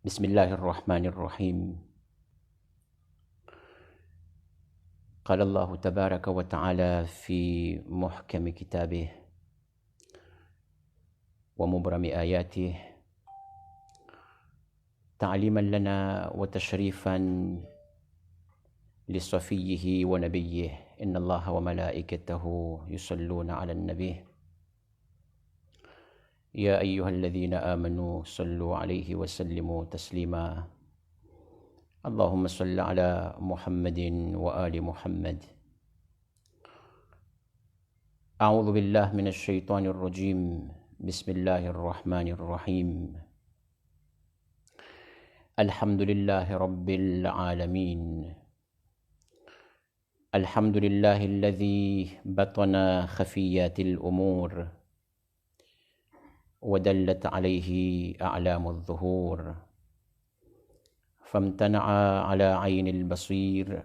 بسم الله الرحمن الرحيم. قال الله تبارك وتعالى في محكم كتابه ومبرم آياته تعليما لنا وتشريفا لصفيه ونبيه: إن الله وملائكته يصلون على النبي يا أيها الذين آمنوا صلوا عليه وسلموا تسليما. اللهم صل على محمد وآل محمد. أعوذ بالله من الشيطان الرجيم. بسم الله الرحمن الرحيم. الحمد لله رب العالمين. الحمد لله الذي بطن خفيات الأمور ودلت عليه أعلام الظهور، فامتنع على عين البصير،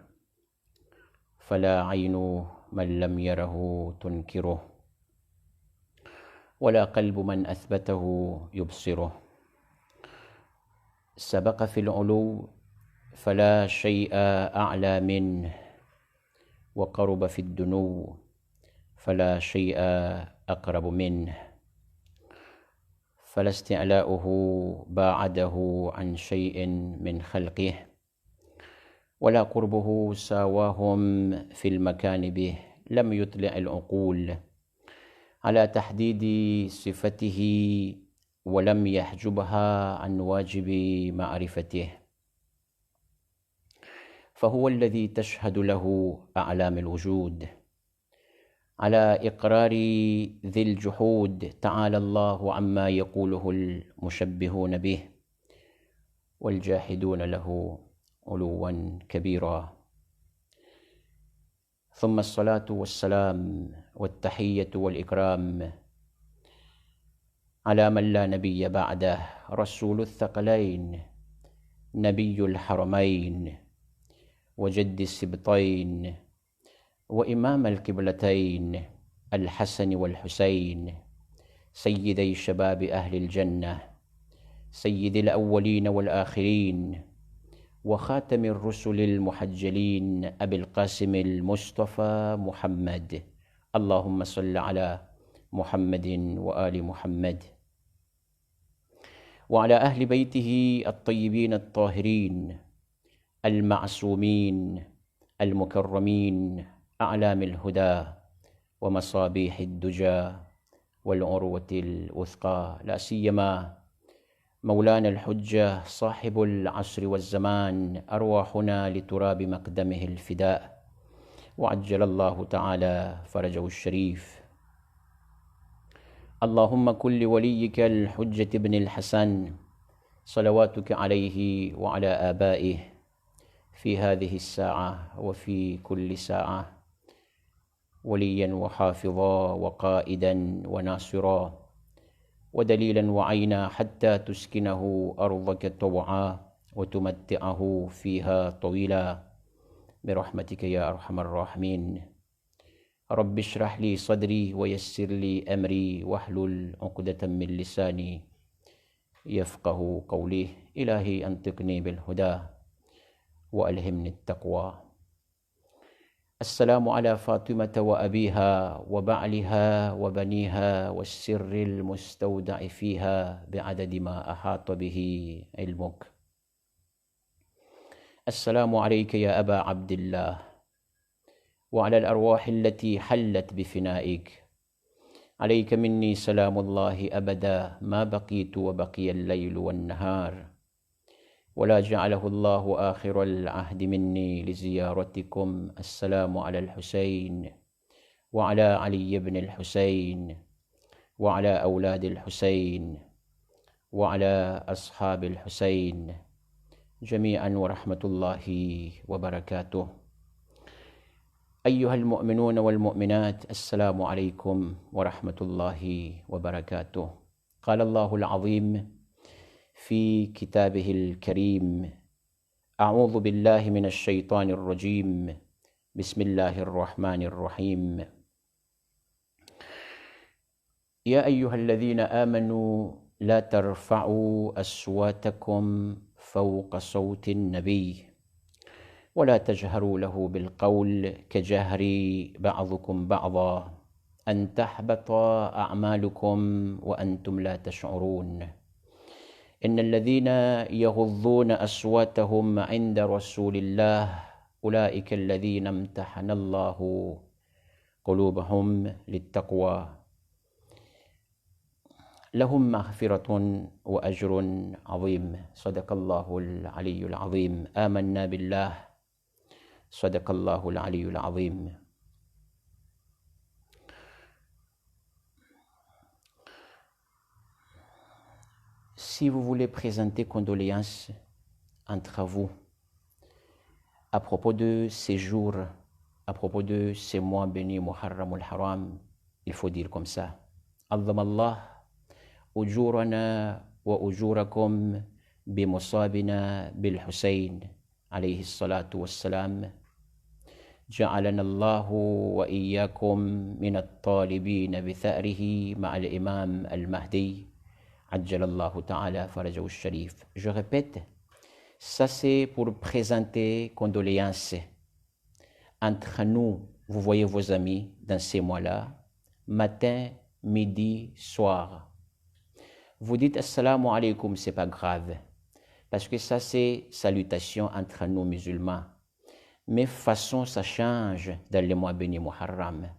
فلا عين من لم يره تنكره، ولا قلب من أثبته يبصره. سبق في العلو فلا شيء أعلى منه، وقرب في الدنو فلا شيء أقرب منه، فلا استعلاؤه باعده عن شيء من خلقه، ولا قربه ساواهم في المكان به. لم يطلع العقول على تحديد صفته، ولم يحجبها عن واجب معرفته، فهو الذي تشهد له أعلام الوجود على إقرار ذي الجحود. تعالى الله عما يقوله المشبهون به والجاحدون له علوا كبيرا. ثم الصلاة والسلام والتحية والإكرام على من لا نبي بعده، رسول الثقلين، نبي الحرمين، وجد السبطين، وإمام القبلتين، الحسن والحسين، سيدي شباب أهل الجنة، سيد الأولين والآخرين، وخاتم الرسل المحجلين، أبي القاسم المصطفى محمد. اللهم صل على محمد وآل محمد وعلى أهل بيته الطيبين الطاهرين المعصومين المكرمين، أعلام الهدى ومصابيح الدجى والعروة الوثقى، لا سيما مولانا الحجة صاحب العصر والزمان، أرواحنا لتراب مقدمه الفداء، وعجل الله تعالى فرجه الشريف. اللهم كن لوليك الحجة بن الحسن صلواتك عليه وعلى آبائه في هذه الساعة وفي كل ساعة وليا وحافظا وقائدا وناصرا ودليلا وعينا، حتى تسكنه أرضك طوعا وتمتعه فيها طويلا، برحمتك يا أرحم الراحمين. رب اشرح لي صدري ويسر لي أمري واحلل عقدة من لساني يفقه قولي. إلهي أنطقني بالهدى وألهمني التقوى. السلام على فاطمة وأبيها وبعلها وبنيها والسر المستودع فيها بعدد ما أحاط به علمك. السلام عليك يا أبا عبد الله وعلى الأرواح التي حلت بفنائك. عليك مني سلام الله أبدا ما بقيت وبقي الليل والنهار، ولا جعله الله آخر العهد مني لزيارتكم. السلام على الحسين وعلى علي بن الحسين وعلى أولاد الحسين وعلى أصحاب الحسين جميعا، ورحمة الله وبركاته. أيها المؤمنون والمؤمنات، السلام عليكم ورحمة الله وبركاته. قال الله العظيم في كتابه الكريم: أعوذ بالله من الشيطان الرجيم. بسم الله الرحمن الرحيم. يا أيها الذين آمنوا لا ترفعوا أصواتكم فوق صوت النبي ولا تجهروا له بالقول كجهر بعضكم بعضا أن تحبط أعمالكم وأنتم لا تشعرون إن الذين يغضون أصواتهم عند رسول الله أولئك الذين امتحن الله قلوبهم للتقوى لهم مغفرة وأجر عظيم صدق الله العلي العظيم آمنا بالله صدق الله العلي العظيم. Si vous voulez présenter condoléances entre vous à propos de ces jours, à propos de ces mois bénis Muharram al-Haram, il faut dire comme ça. عظم الله أجورنا وأجوركم بمصابنا بالحسين عليه الصلاة والسلام جعلنا الله وإياكم من الطالبين بثأره مع الإمام المهدي عجل الله تعالى فرجه الشريف. Je répète, ça c'est pour présenter condoléances entre nous. Vous voyez vos amis dans ces mois-là, matin, midi, soir. Vous dites assalamu alaikum, c'est pas grave, parce que ça c'est salutation entre nous musulmans. Mais façon ça change dans les mois bénis Muharram.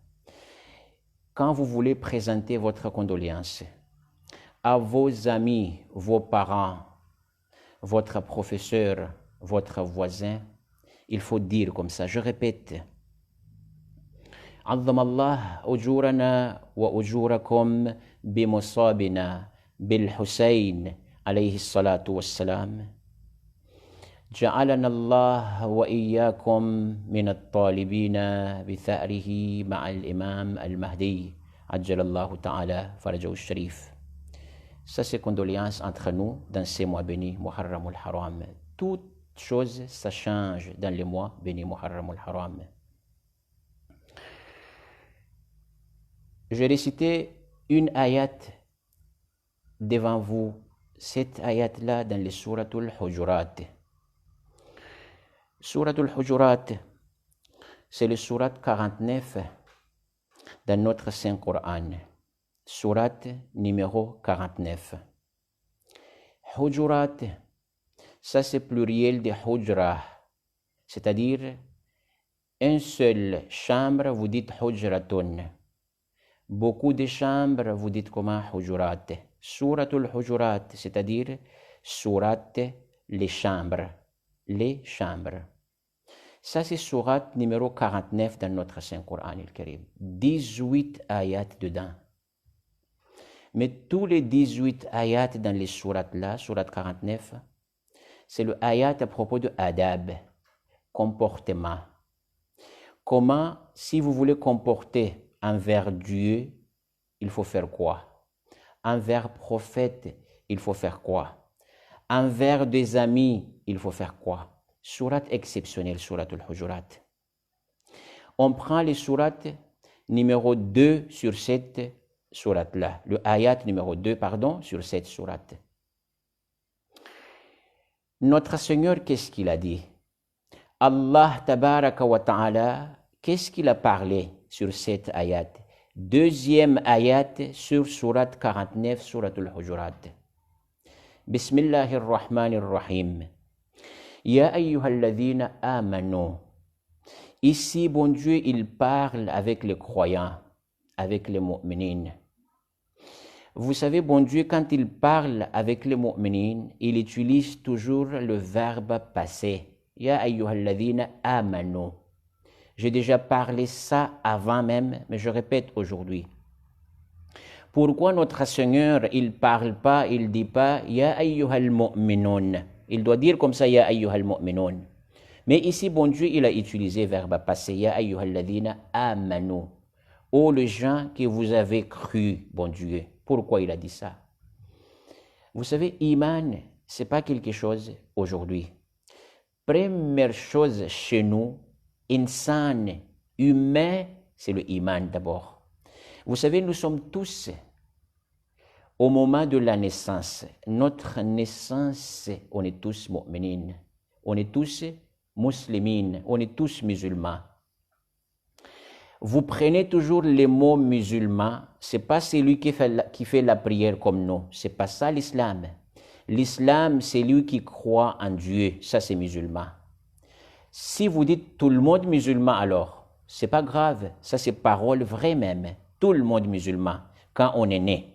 Quand vous voulez présenter votre condoléance à vos amis, vos parents, votre professeur, votre voisin, il faut dire comme ça. Je répète. عظم الله أجورنا وأجوركم بمصابنا بالحسين عليه الصلاة والسلام جعلنا الله وإياكم من الطالبين بثأره مع الإمام المهدي عجل الله تعالى فرجه الشريف. Ça c'est condoléances entre nous dans ces mois bénis Muharram al-Haram. Toute chose ça change dans les mois bénis Muharram al-Haram. Je vais réciter une ayat devant vous. Cette ayat-là dans les Suratul Hujurat. Suratul Hujurat, c'est le Surat 49 dans notre Saint-Coran. Surat numéro 49. Hujurat, ça c'est pluriel de Hujra, c'est-à-dire une seule chambre, vous dites Hujratun. Beaucoup de chambres, vous dites comment Hujurat. Suratul Hujurat, c'est-à-dire Surat les chambres. Les chambres. Ça c'est Surat numéro 49 dans notre Saint-Coran al-Karim. 18 ayats dedans. Mais tous les 18 ayats dans les sourates là, Surat 49, c'est le ayat à propos de adab, comportement. Comment, si vous voulez comporter envers Dieu, il faut faire quoi? Envers prophète, il faut faire quoi? Envers des amis, il faut faire quoi? Surat exceptionnelle, Surat al-Hujurat. On prend les sourates numéro 2 sur cette sourate-là, le ayat numéro 2, pardon, sur cette sourate. Notre Seigneur, qu'est-ce qu'il a dit? Allah tabaraka wa ta'ala, qu'est-ce qu'il a parlé sur cette ayat? Deuxième ayat sur sourate 49, Surat al-Hujurat. Bismillahir Rahmanir Rahim. Ya ayyuhalladhina amanu. Ici, bon Dieu, il parle avec les croyants, avec les mu'minines. Vous savez, bon Dieu, quand il parle avec les mu'minines, il utilise toujours le verbe passé. Ya ayyuhalladhina amanu. J'ai déjà parlé ça avant même, mais je répète aujourd'hui. Pourquoi notre Seigneur, il parle pas, il dit pas Ya ayyuhal mu'minun. Il doit dire comme ça Ya ayyuhal mu'minun. Mais ici, bon Dieu, il a utilisé verbe passé Ya ayyuhalladhina amanu. Oh les gens que vous avez cru, bon Dieu. Pourquoi il a dit ça? Vous savez, iman, c'est pas quelque chose aujourd'hui. Première chose chez nous, insan, humain, c'est le iman d'abord. Vous savez, nous sommes tous au moment de la naissance, notre naissance, on est tous mu'minines, on est tous muslimines, on est tous musulmans. Vous prenez toujours les mots musulmans, c'est pas celui qui fait la prière comme nous, c'est pas ça l'islam. L'islam, c'est lui qui croit en Dieu, ça c'est musulman. Si vous dites tout le monde musulman alors, c'est pas grave, ça c'est parole vraie même, tout le monde musulman, quand on est né.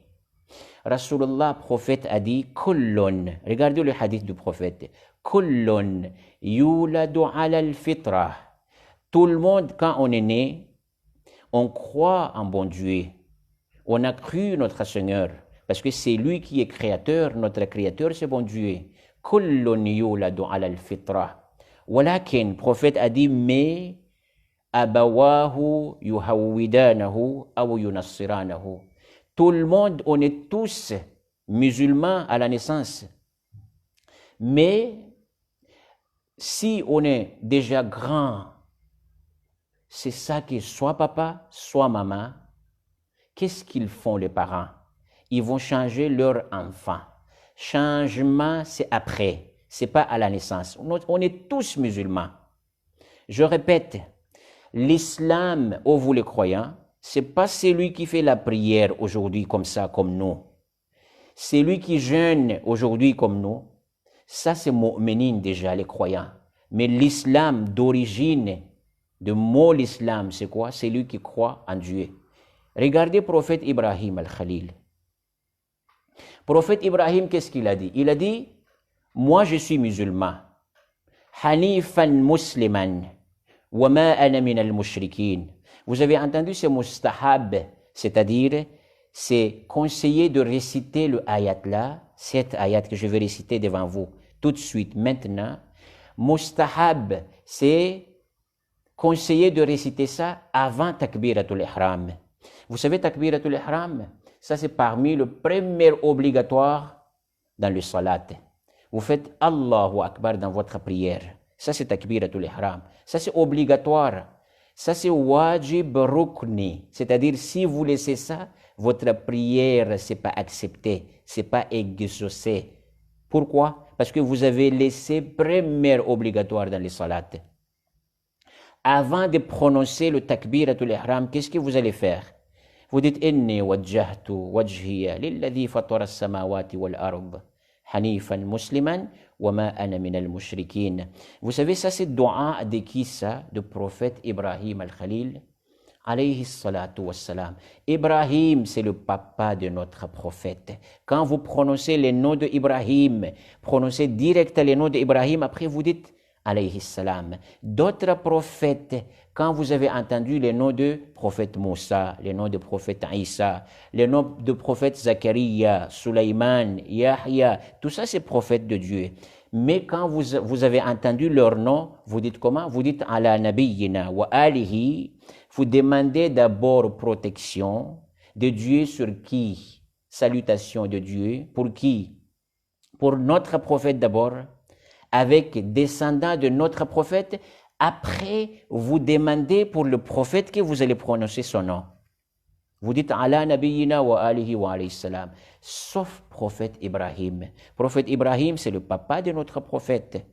Rasulullah, prophète, a dit kullun, regardez le hadith du prophète, kullun yuladu ala al-fitra. Tout le monde, quand on est né, on croit en bon Dieu. On a cru notre Seigneur, parce que c'est lui qui est créateur, notre créateur c'est bon Dieu. Kullun yuladu ala al-fitra. Walakin, prophète a dit, mais abawahu yuhawwidanahu aw yunassiranahu. Tout le monde, on est tous musulmans à la naissance. Mais si on est déjà grand, c'est ça qui est soit papa, soit maman. Qu'est-ce qu'ils font les parents? Ils vont changer leur enfant. Changement, c'est après, c'est pas à la naissance. On est tous musulmans. Je répète, l'islam, ô vous les croyants, c'est pas celui qui fait la prière aujourd'hui comme ça, comme nous. C'est lui qui jeûne aujourd'hui comme nous. Ça, c'est mu'minin déjà, les croyants. Mais l'islam d'origine, de mot l'islam, c'est quoi? C'est lui qui croit en Dieu. Regardez le prophète Ibrahim al-Khalil. Prophète Ibrahim, qu'est-ce qu'il a dit? Il a dit, moi je suis musulman. Hanifan musliman. Wa ma ana min al-mushrikin. Vous avez entendu ce mustahab, c'est-à-dire, c'est conseillé de réciter le ayat là, cet ayat que je vais réciter devant vous tout de suite, maintenant. Mustahab, c'est conseillé de réciter ça avant Takbiratul Ihram. Vous savez, Takbiratul Ihram, ça c'est parmi le premier obligatoire dans le salat. Vous faites Allahu Akbar dans votre prière. Ça c'est Takbiratul Ihram. Ça c'est obligatoire. Ça c'est wajib rukni. C'est-à-dire, si vous laissez ça, votre prière c'est pas accepté, c'est pas exaucé. Pourquoi? Parce que vous avez laissé premier obligatoire dans le salat. Avant de prononcer le takbiratul ihram, qu'est-ce que vous allez faire? Vous dites inni wajjahtu wajhiya lilladhi fatara as-samawati wal ard hanifan musliman wa ma ana min al-mushrikin. Vous savez, ça c'est dua de qui ça? De prophète Ibrahim al-Khalil alayhi salatu wassalam. Ibrahim, c'est le papa de notre prophète. Quand vous prononcez les noms de Ibrahim, prononcez direct les noms d'Ibrahim, après vous dites alayhi salam. D'autres prophètes, quand vous avez entendu les noms de prophète Moussa, les noms de prophète Isa, les noms de prophète Zachariah, Sulaiman, Yahya, tout ça c'est prophète de Dieu. Mais quand vous avez entendu leur nom, vous dites comment? Vous dites ala nabiyyina wa alihi. Vous demandez d'abord protection de Dieu sur qui? Salutation de Dieu. Pour qui? Pour notre prophète d'abord, avec descendants de notre prophète. Après, vous demandez pour le prophète que vous allez prononcer son nom. Vous dites ala nabiyyina wa alihi wa alayhi salam. Sauf prophète Ibrahim. Prophète Ibrahim, c'est le papa de notre prophète.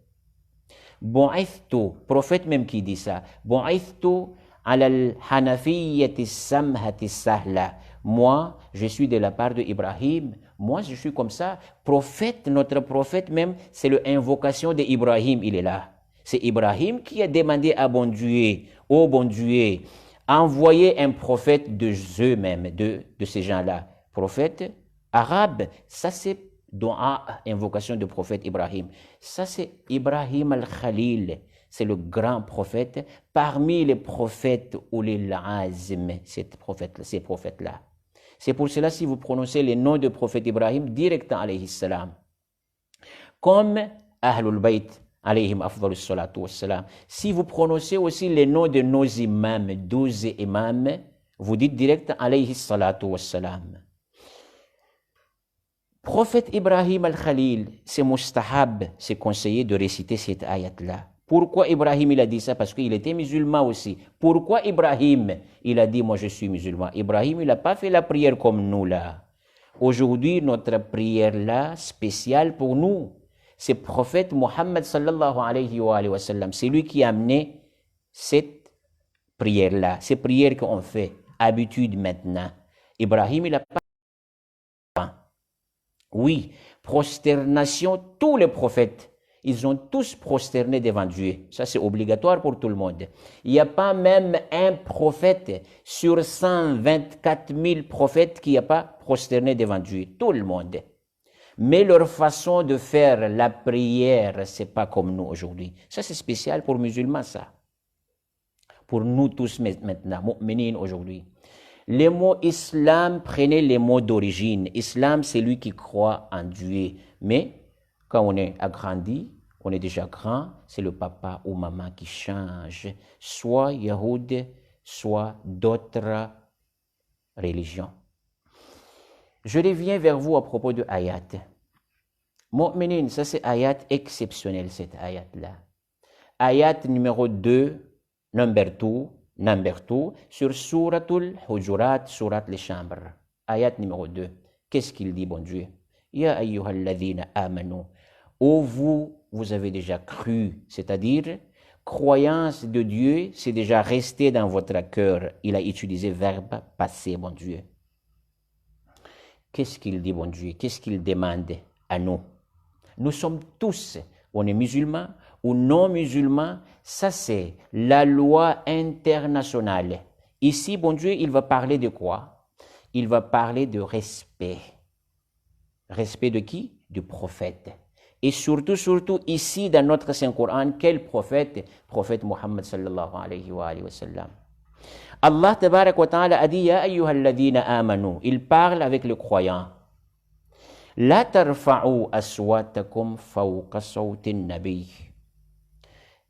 Bu'ithtu, prophète même qui dit ça. Bu'ithtu ala al-hanafiyyati samhati sahla. Moi, je suis de la part de Ibrahim. Moi, je suis comme ça. Prophète, notre prophète même, c'est l'invocation d'Ibrahim, il est là. C'est Ibrahim qui a demandé à bon Dieu, ô bon Dieu, envoyer un prophète de eux-mêmes, de ces gens-là. Prophète arabe, ça c'est dua, invocation du prophète Ibrahim. Ça c'est Ibrahim al-Khalil, c'est le grand prophète, parmi les prophètes ou les l'azm, ces prophètes-là. C'est pour cela, si vous prononcez les noms du prophète Ibrahim, directement alayhi salam, comme Ahlul Bayt, alayhim afdalus salatu wassalam. Si vous prononcez aussi les noms de nos imams, 12 imams, vous dites direct alayhi salatu wassalam. Prophète Ibrahim al-Khalil, c'est mustahab, c'est conseillé de réciter cette ayat-là. Pourquoi Ibrahim il a dit ça? Parce qu'il était musulman aussi. Pourquoi Ibrahim il a dit moi je suis musulman? Ibrahim il n'a pas fait la prière comme nous là. Aujourd'hui, notre prière là, spéciale pour nous, c'est le prophète Mohammed sallallahu alayhi wa sallam. C'est lui qui a amené cette prière-là, ces prières qu'on fait, habitude maintenant. Ibrahim, il a pas. Oui, prosternation, tous les prophètes, ils ont tous prosterné devant Dieu. Ça, c'est obligatoire pour tout le monde. Il n'y a pas même un prophète sur 124 000 prophètes qui n'a pas prosterné devant Dieu. Tout le monde. Mais leur façon de faire la prière, c'est pas comme nous aujourd'hui. Ça, c'est spécial pour les musulmans, ça. Pour nous tous maintenant, mu'minin aujourd'hui. Les mots islam, prenez les mots d'origine. Islam, c'est lui qui croit en Dieu. Mais quand on est agrandi, on est déjà grand, c'est le papa ou maman qui change. Soit Yahoud, soit d'autres religions. Je reviens vers vous à propos de ayat. Mu'minin, ça c'est ayat exceptionnel, cette ayat-là. Ayat numéro 2, number 2, sur Suratul Hujurat, Surat les Chambres. Ayat numéro 2. Qu'est-ce qu'il dit, bon Dieu? Ya ayyuhalladhina amanu. Ô vous avez déjà cru, c'est-à-dire, croyance de Dieu, c'est déjà resté dans votre cœur. Il a utilisé verbe passé, bon Dieu. Qu'est-ce qu'il dit, bon Dieu? Qu'est-ce qu'il demande à nous? Nous sommes tous, on est musulmans ou non musulmans, ça c'est la loi internationale. Ici, bon Dieu, il va parler de quoi? Il va parler de respect. Respect de qui? Du prophète. Et surtout, ici dans notre Saint-Coran, quel prophète? Prophète Mohammed sallallahu alayhi wa sallam. Allah tabarak wa ta'ala a dit, Ya ayyuhalladhina amanu. Il parle avec le croyant. La tarfa'u aswatakum fawqa sawtin nabi.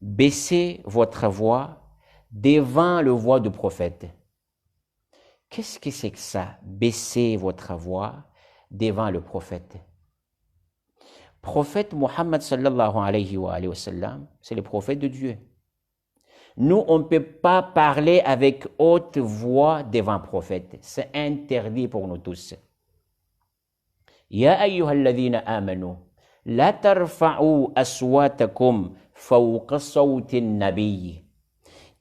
Baissez votre voix devant le voix du prophète. Qu'est-ce que c'est que ça? Baissez votre voix devant le prophète. Prophète Mohammed sallallahu alayhi wa sallam, c'est le prophète de Dieu. Nous, on ne peut pas parler avec haute voix devant le prophète. C'est interdit pour nous tous. Ya ayyuhalladhina amanu, la tarfa'u aswatakum fawqa sawtin nabiy.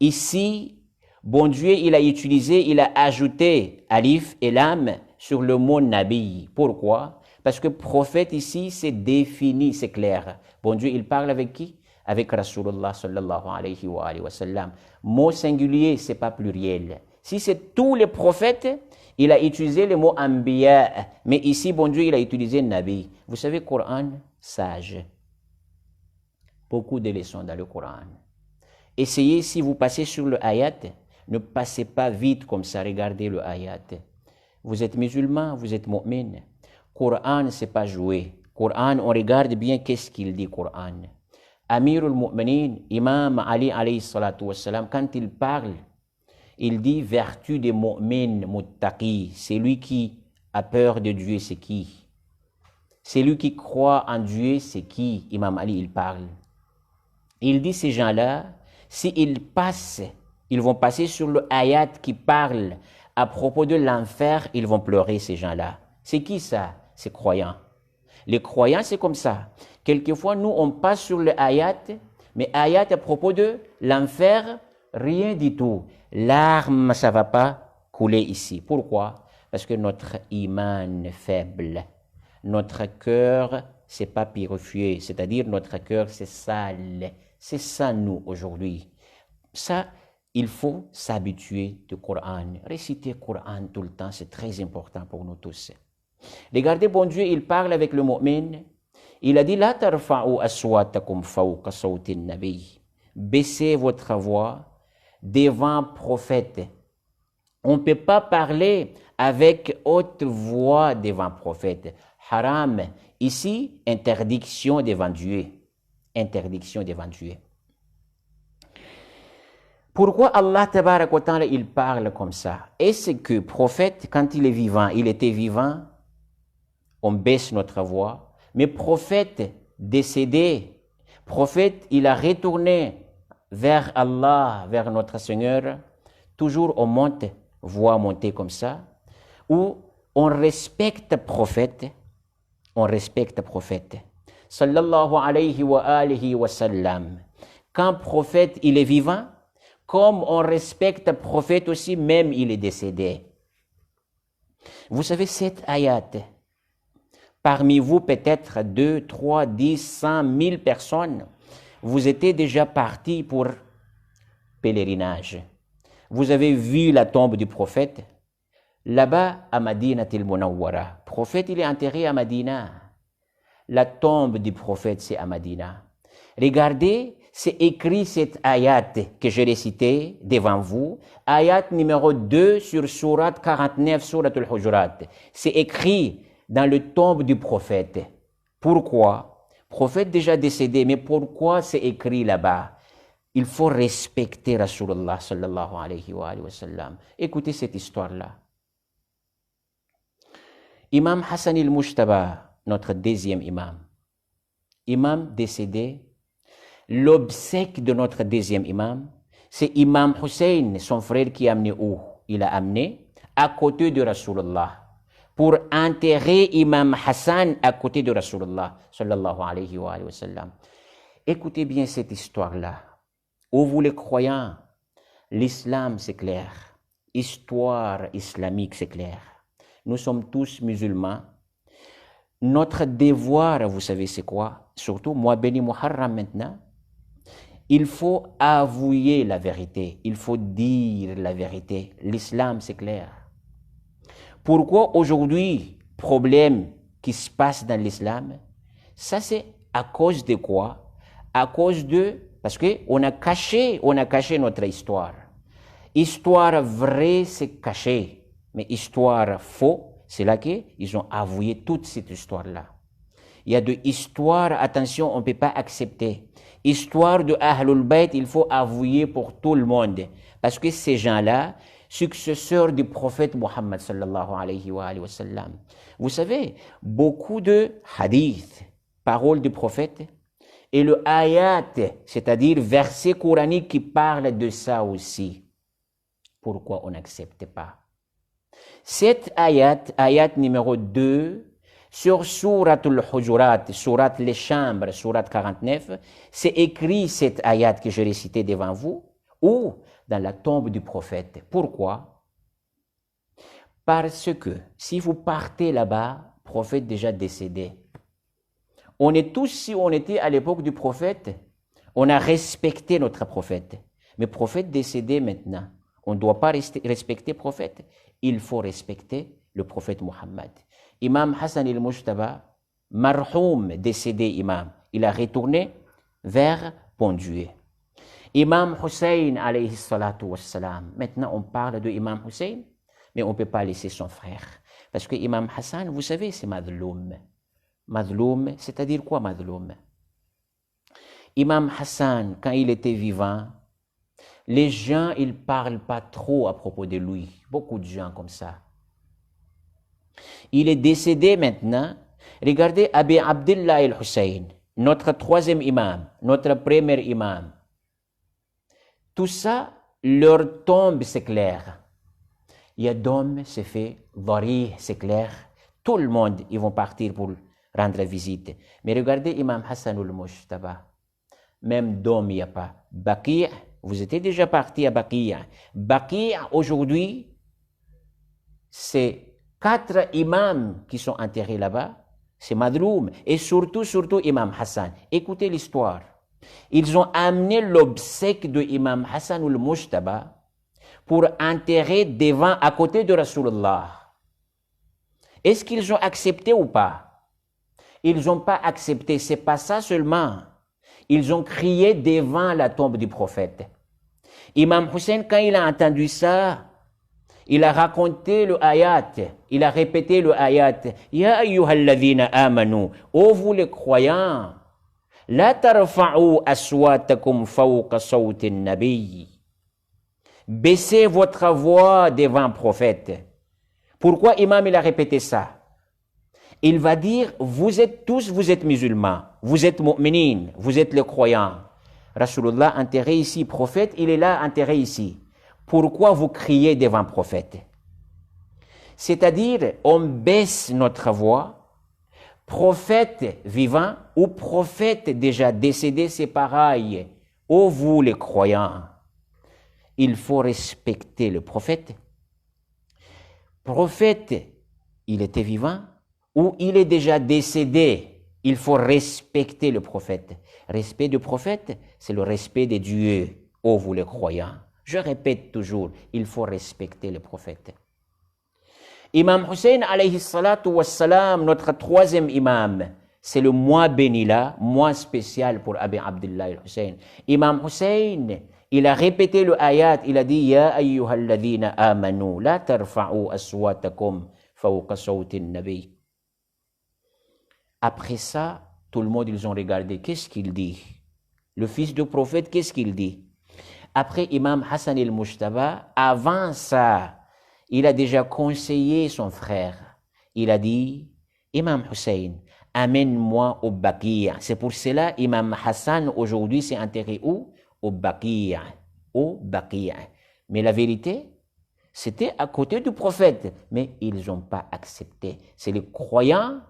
Ici, bon Dieu, il a ajouté alif et lam sur le mot nabi. Pourquoi? Parce que prophète ici, c'est défini, c'est clair. Bon Dieu, il parle avec qui? Avec Rasulullah sallallahu alayhi wa sallam. Mot singulier, c'est pas pluriel. Si c'est tous les prophètes, il a utilisé le mot anbiya. Mais ici, bon Dieu, il a utilisé nabi. Vous savez, Coran, sage. Beaucoup de leçons dans le Coran. Essayez, si vous passez sur le ayat, ne passez pas vite comme ça, regardez le ayat. Vous êtes musulman, vous êtes mu'min. Coran, c'est pas jouer. Coran, on regarde bien qu'est-ce qu'il dit, Coran. Amirul Mu'minin, Imam Ali alayhi salatu wassalam, quand il parle, il dit vertu des mu'min muttaqi. C'est lui qui a peur de Dieu, c'est qui? C'est lui qui croit en Dieu, c'est qui? Imam Ali, il parle. Il dit ces gens-là, s'ils passent, ils vont passer sur le ayat qui parle à propos de l'enfer, ils vont pleurer ces gens-là. C'est qui ça? C'est croyants. Les croyants, c'est comme ça. Quelquefois, nous, on passe sur le ayat, mais ayat à propos de l'enfer, rien du tout. Larme, ça ne va pas couler ici. Pourquoi? Parce que notre iman est faible. Notre cœur, c'est pas purifié. C'est-à-dire, notre cœur, c'est sale. C'est ça, nous, aujourd'hui. Ça, il faut s'habituer au Coran. Réciter le Coran tout le temps, c'est très important pour nous tous. Regardez, bon Dieu, il parle avec le mu'min. Il a dit, La tarfa'u aswatakum fawqa sawtin nabi. Baissez votre voix devant le prophète. On ne peut pas parler avec haute voix devant le prophète. Haram. Ici, interdiction devant Dieu. Interdiction devant Dieu. Pourquoi Allah tabarak wa ta'ala, il parle comme ça? Est-ce que le prophète, quand il est vivant, il était vivant, on baisse notre voix, mais prophète décédé, prophète, il a retourné vers Allah, vers notre Seigneur, toujours on monte, voix monter comme ça, ou on respecte prophète, on respecte prophète. Sallallahu alayhi wa alihi wa sallam. Quand prophète, il est vivant, comme on respecte prophète aussi, même il est décédé. Vous savez, cette ayat, parmi vous peut-être 2, 3, 10, 100, 1000 personnes, vous étiez déjà partis pour pèlerinage. Vous avez vu la tombe du prophète, là-bas à Madinat al-Munawwara. Le prophète, il est enterré à Madina. La tombe du prophète, c'est à Madina. Regardez, c'est écrit cette ayat que je l'ai citée devant vous, ayat numéro 2 sur surat 49, surat al-Hujurat. C'est écrit dans le tombe du prophète. Pourquoi? Prophète déjà décédé, mais pourquoi c'est écrit là-bas? Il faut respecter Rasulullah sallallahu alayhi wa sallam. Écoutez cette histoire-là. Imam Hassan al-Mujtaba, notre deuxième imam décédé, l'obsèque de notre deuxième imam, c'est Imam Hussein, son frère, qui a amené où? Il a amené à côté de Rasulullah pour enterrer Imam Hassan à côté de Rasulullah sallallahu alayhi wa sallam. Écoutez bien cette histoire-là. Ô vous les croyants, l'islam c'est clair, histoire islamique c'est clair. Nous sommes tous musulmans. Notre devoir, vous savez c'est quoi? Surtout moi béni Muharram maintenant, il faut avouer la vérité, il faut dire la vérité. L'islam c'est clair. Pourquoi aujourd'hui, problème qui se passe dans l'islam, ça c'est à cause de quoi? À cause de, parce qu'on a caché notre histoire. Histoire vraie, c'est caché. Mais histoire faux, c'est là qu'ils ont avoué toute cette histoire-là. Il y a des histoires, attention, on ne peut pas accepter. Histoire de Ahlul Bayt, il faut avouer pour tout le monde. Parce que ces gens-là, successeurs du prophète Muhammad sallallahu alayhi wa sallam. Vous savez, beaucoup de hadiths, paroles du prophète, et le ayat, c'est-à-dire verset coranique qui parle de ça aussi. Pourquoi on n'accepte pas? Cette ayat numéro 2, sur Surat al-Hujurat, Surat les Chambres, Surat 49, c'est écrit cette ayat que je l'ai citée devant vous, ou dans la tombe du prophète. Pourquoi? Parce que si vous partez là-bas, prophète déjà décédé. On est tous, si on était à l'époque du prophète, on a respecté notre prophète. Mais prophète décédé maintenant, on ne doit pas respecter prophète. Il faut respecter le prophète Muhammad. Imam Hassan al-Mujtaba, marhoum, décédé imam, il a retourné vers Pondieu. Imam Hussein alayhi salatu wassalam. Maintenant on parle de Imam Hussein, mais on ne peut pas laisser son frère. Parce que Imam Hassan, vous savez, c'est madloum. Madloum, c'est-à-dire quoi madloum? Imam Hassan, quand il était vivant, les gens, ils ne parlent pas trop à propos de lui. Beaucoup de gens comme ça. Il est décédé maintenant. Regardez Abi Abdullah al-Hussein, notre troisième imam, notre premier imam. Tout ça, leur tombe, c'est clair. Il y a d'hommes, c'est fait. Dhari, c'est clair. Tout le monde, ils vont partir pour rendre visite. Mais regardez Imam Hassan al-Mujtaba. Même d'hommes, il n'y a pas. Baqi', vous étiez déjà parti à Baqi'. Baqi', aujourd'hui, c'est 4 imams qui sont enterrés là-bas. C'est Madloum. Et surtout Imam Hassan. Écoutez l'histoire. Ils ont amené l'obsèque de Imam Hassan al-Mujtaba pour enterrer devant, à côté de Rasulullah. Est-ce qu'ils ont accepté ou pas? Ils n'ont pas accepté. C'est pas ça seulement. Ils ont crié devant la tombe du prophète. Imam Hussein, quand il a entendu ça, il a raconté le ayat. Il a répété le ayat. Ya ayyuhalladhina amanu. Ô vous les croyants, la tarfa'u aswatakum fawqa sawti nabi. Baissez votre voix devant le prophète. Pourquoi imam il a répété ça? Il va dire, vous êtes tous, vous êtes musulmans, vous êtes mu'minin, vous êtes les croyants. Rasulullah enterré ici, prophète, il est là enterré ici. Pourquoi vous criez devant le prophète? C'est-à-dire, on baisse notre voix. Prophète vivant ou prophète déjà décédé, c'est pareil. Ô vous les croyants, il faut respecter le prophète. Prophète, il était vivant ou il est déjà décédé. Il faut respecter le prophète. Respect du prophète, c'est le respect des dieux. Ô vous les croyants. Je répète toujours, il faut respecter le prophète. Imam Hussein alayhi salatu wassalam, notre troisième imam, c'est le mois béni là, mois spécial pour Abi Abdullah al-Hussein. Imam Hussein, il a répété le ayat, il a dit Ya ayyuhalladhina amanu, la tarfa'u aswatakum fawqa sawti nabi. Après ça, tout le monde, ils ont regardé, qu'est-ce qu'il dit? Le fils du prophète, qu'est-ce qu'il dit? Après Imam Hassan al-Mujtaba, avant ça, il a déjà conseillé son frère. Il a dit, Imam Hussein, amène-moi au Baqi'. C'est pour cela, Imam Hassan, aujourd'hui, s'est enterré où? Au Baqi'. Au Baqi'. Mais la vérité, c'était à côté du prophète. Mais ils n'ont pas accepté. C'est les croyants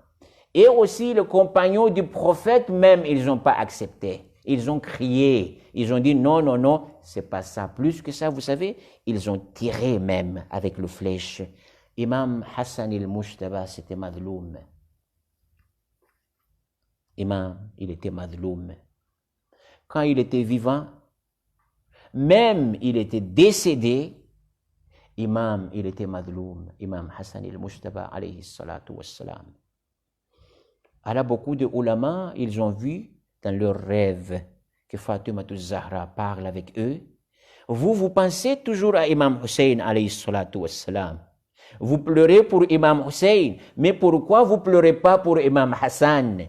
et aussi les compagnons du prophète même, ils n'ont pas accepté. Ils ont crié, ils ont dit non, non, non, c'est pas ça. Plus que ça, vous savez, ils ont tiré même avec le flèche. Imam Hassan al-Mujtaba, c'était madloum. Imam, il était madloum. Quand il était vivant, même il était décédé, Imam, il était madloum. Imam Hassan al-Mujtaba, alayhi salatu wassalam. Alors beaucoup de ulama, ils ont vu dans leurs rêves que Fatima Zahra parle avec eux. Vous pensez toujours à Imam Hussein alayhi salatu wassalam. Vous pleurez pour Imam Hussein, mais pourquoi vous pleurez pas pour Imam Hassan?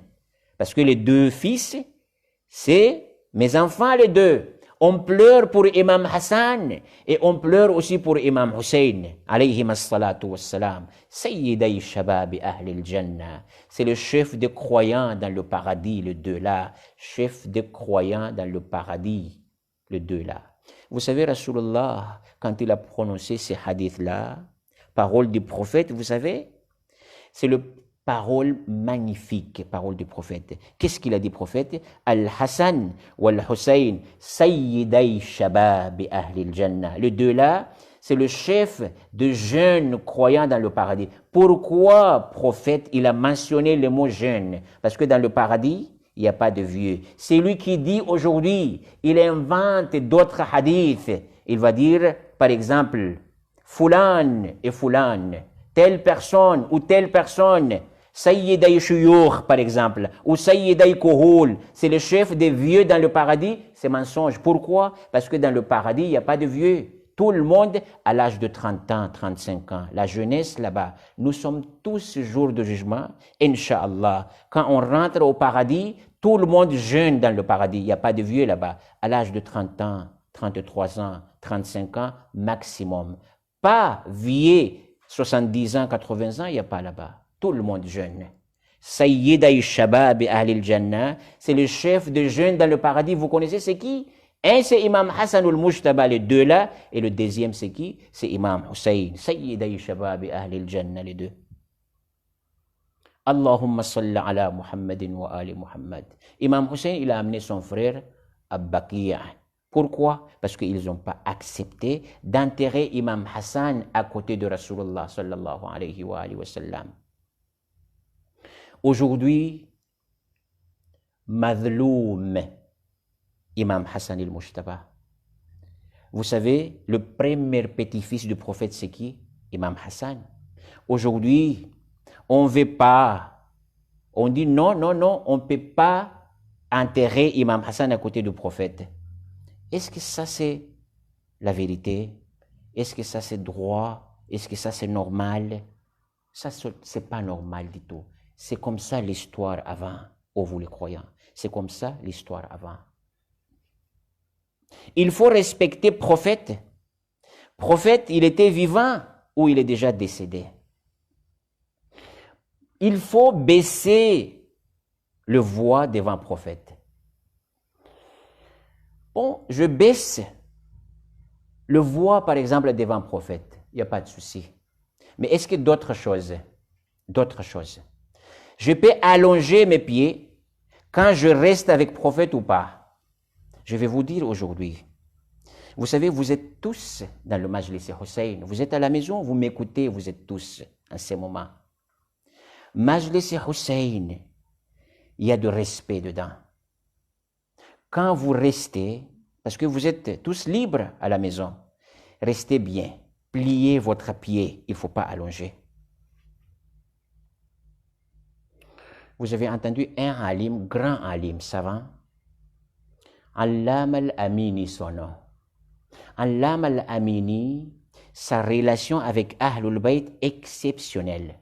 Parce que les deux fils, c'est mes enfants les deux. On pleure pour Imam Hassan et on pleure aussi pour Imam Hussein, alayhi salatu wassalam. Sayyiday shababi ahli al-jannah. C'est le chef des croyants dans le paradis, le deux là. Chef des croyants dans le paradis, le deux là. Vous savez, Rasulullah, quand il a prononcé ces hadiths-là, parole du prophète, vous savez, c'est le parole magnifique, parole du prophète. Qu'est-ce qu'il a dit, prophète? Al-Hassan wal-Hussein, sayyiday shababi ahli al-jannah. Les deux là, c'est le chef de jeunes croyants dans le paradis. Pourquoi, prophète, il a mentionné le mot jeune? Parce que dans le paradis, il n'y a pas de vieux. C'est lui qui dit aujourd'hui, il invente d'autres hadiths. Il va dire, par exemple, Fulan et Fulan, telle personne ou telle personne, Sayyiday Shuyukh, par exemple, ou Sayyiday Kuhul, c'est le chef des vieux dans le paradis, c'est mensonge. Pourquoi? Parce que dans le paradis, il n'y a pas de vieux. Tout le monde à l'âge de 30 ans, 35 ans. La jeunesse là-bas. Nous sommes tous jour de jugement, Inch'Allah. Quand on rentre au paradis, tout le monde jeune dans le paradis. Il n'y a pas de vieux là-bas. À l'âge de 30 ans, 33 ans, 35 ans maximum. Pas vieux, 70 ans, 80 ans, il n'y a pas là-bas. Tout le monde jeune. Sayyiday Shabab Ahli al-Jannah, c'est le chef de jeunes dans le paradis. Vous connaissez c'est qui? Un c'est Imam Hassan al-Mujtaba, les deux là, et le deuxième c'est qui? C'est Imam Hussein. Sayyiday Shabab Ahli al-Jannah, les deux. Allahumma salli ala Muhammadin wa ali Muhammad. Imam Hussein, il a amené son frère à Baqi'. Pourquoi? Parce qu'ils n'ont pas accepté d'enterrer Imam Hassan à côté de Rasulullah sallallahu alayhi wa sallam. Aujourd'hui, Madloum, Imam Hassan al-Mujtaba. Vous savez, le premier petit-fils du prophète, c'est qui? Imam Hassan. Aujourd'hui, on ne veut pas, on dit non, non, non, on ne peut pas enterrer Imam Hassan à côté du prophète. Est-ce que ça c'est la vérité? Est-ce que ça c'est droit? Est-ce que ça c'est normal? Ça c'est pas normal du tout. C'est comme ça l'histoire avant, ô vous les croyants. C'est comme ça l'histoire avant. Il faut respecter prophète. Prophète, il était vivant ou il est déjà décédé. Il faut baisser le voix devant prophète. Bon, je baisse le voix, par exemple, devant prophète. Il n'y a pas de souci. Mais est-ce que d'autres choses? D'autres choses. Je peux allonger mes pieds quand je reste avec prophète ou pas? Je vais vous dire aujourd'hui. Vous savez, vous êtes tous dans le Majlis Hussein. Vous êtes à la maison, vous m'écoutez, vous êtes tous en ce moment. Majlis Hussein, il y a de respect dedans. Quand vous restez, parce que vous êtes tous libres à la maison, restez bien, pliez votre pied, il ne faut pas allonger. Vous avez entendu un alim, grand alim, savant, Allama al-Amini son nom. Allama al-Amini, sa relation avec Ahlul Bayt exceptionnelle.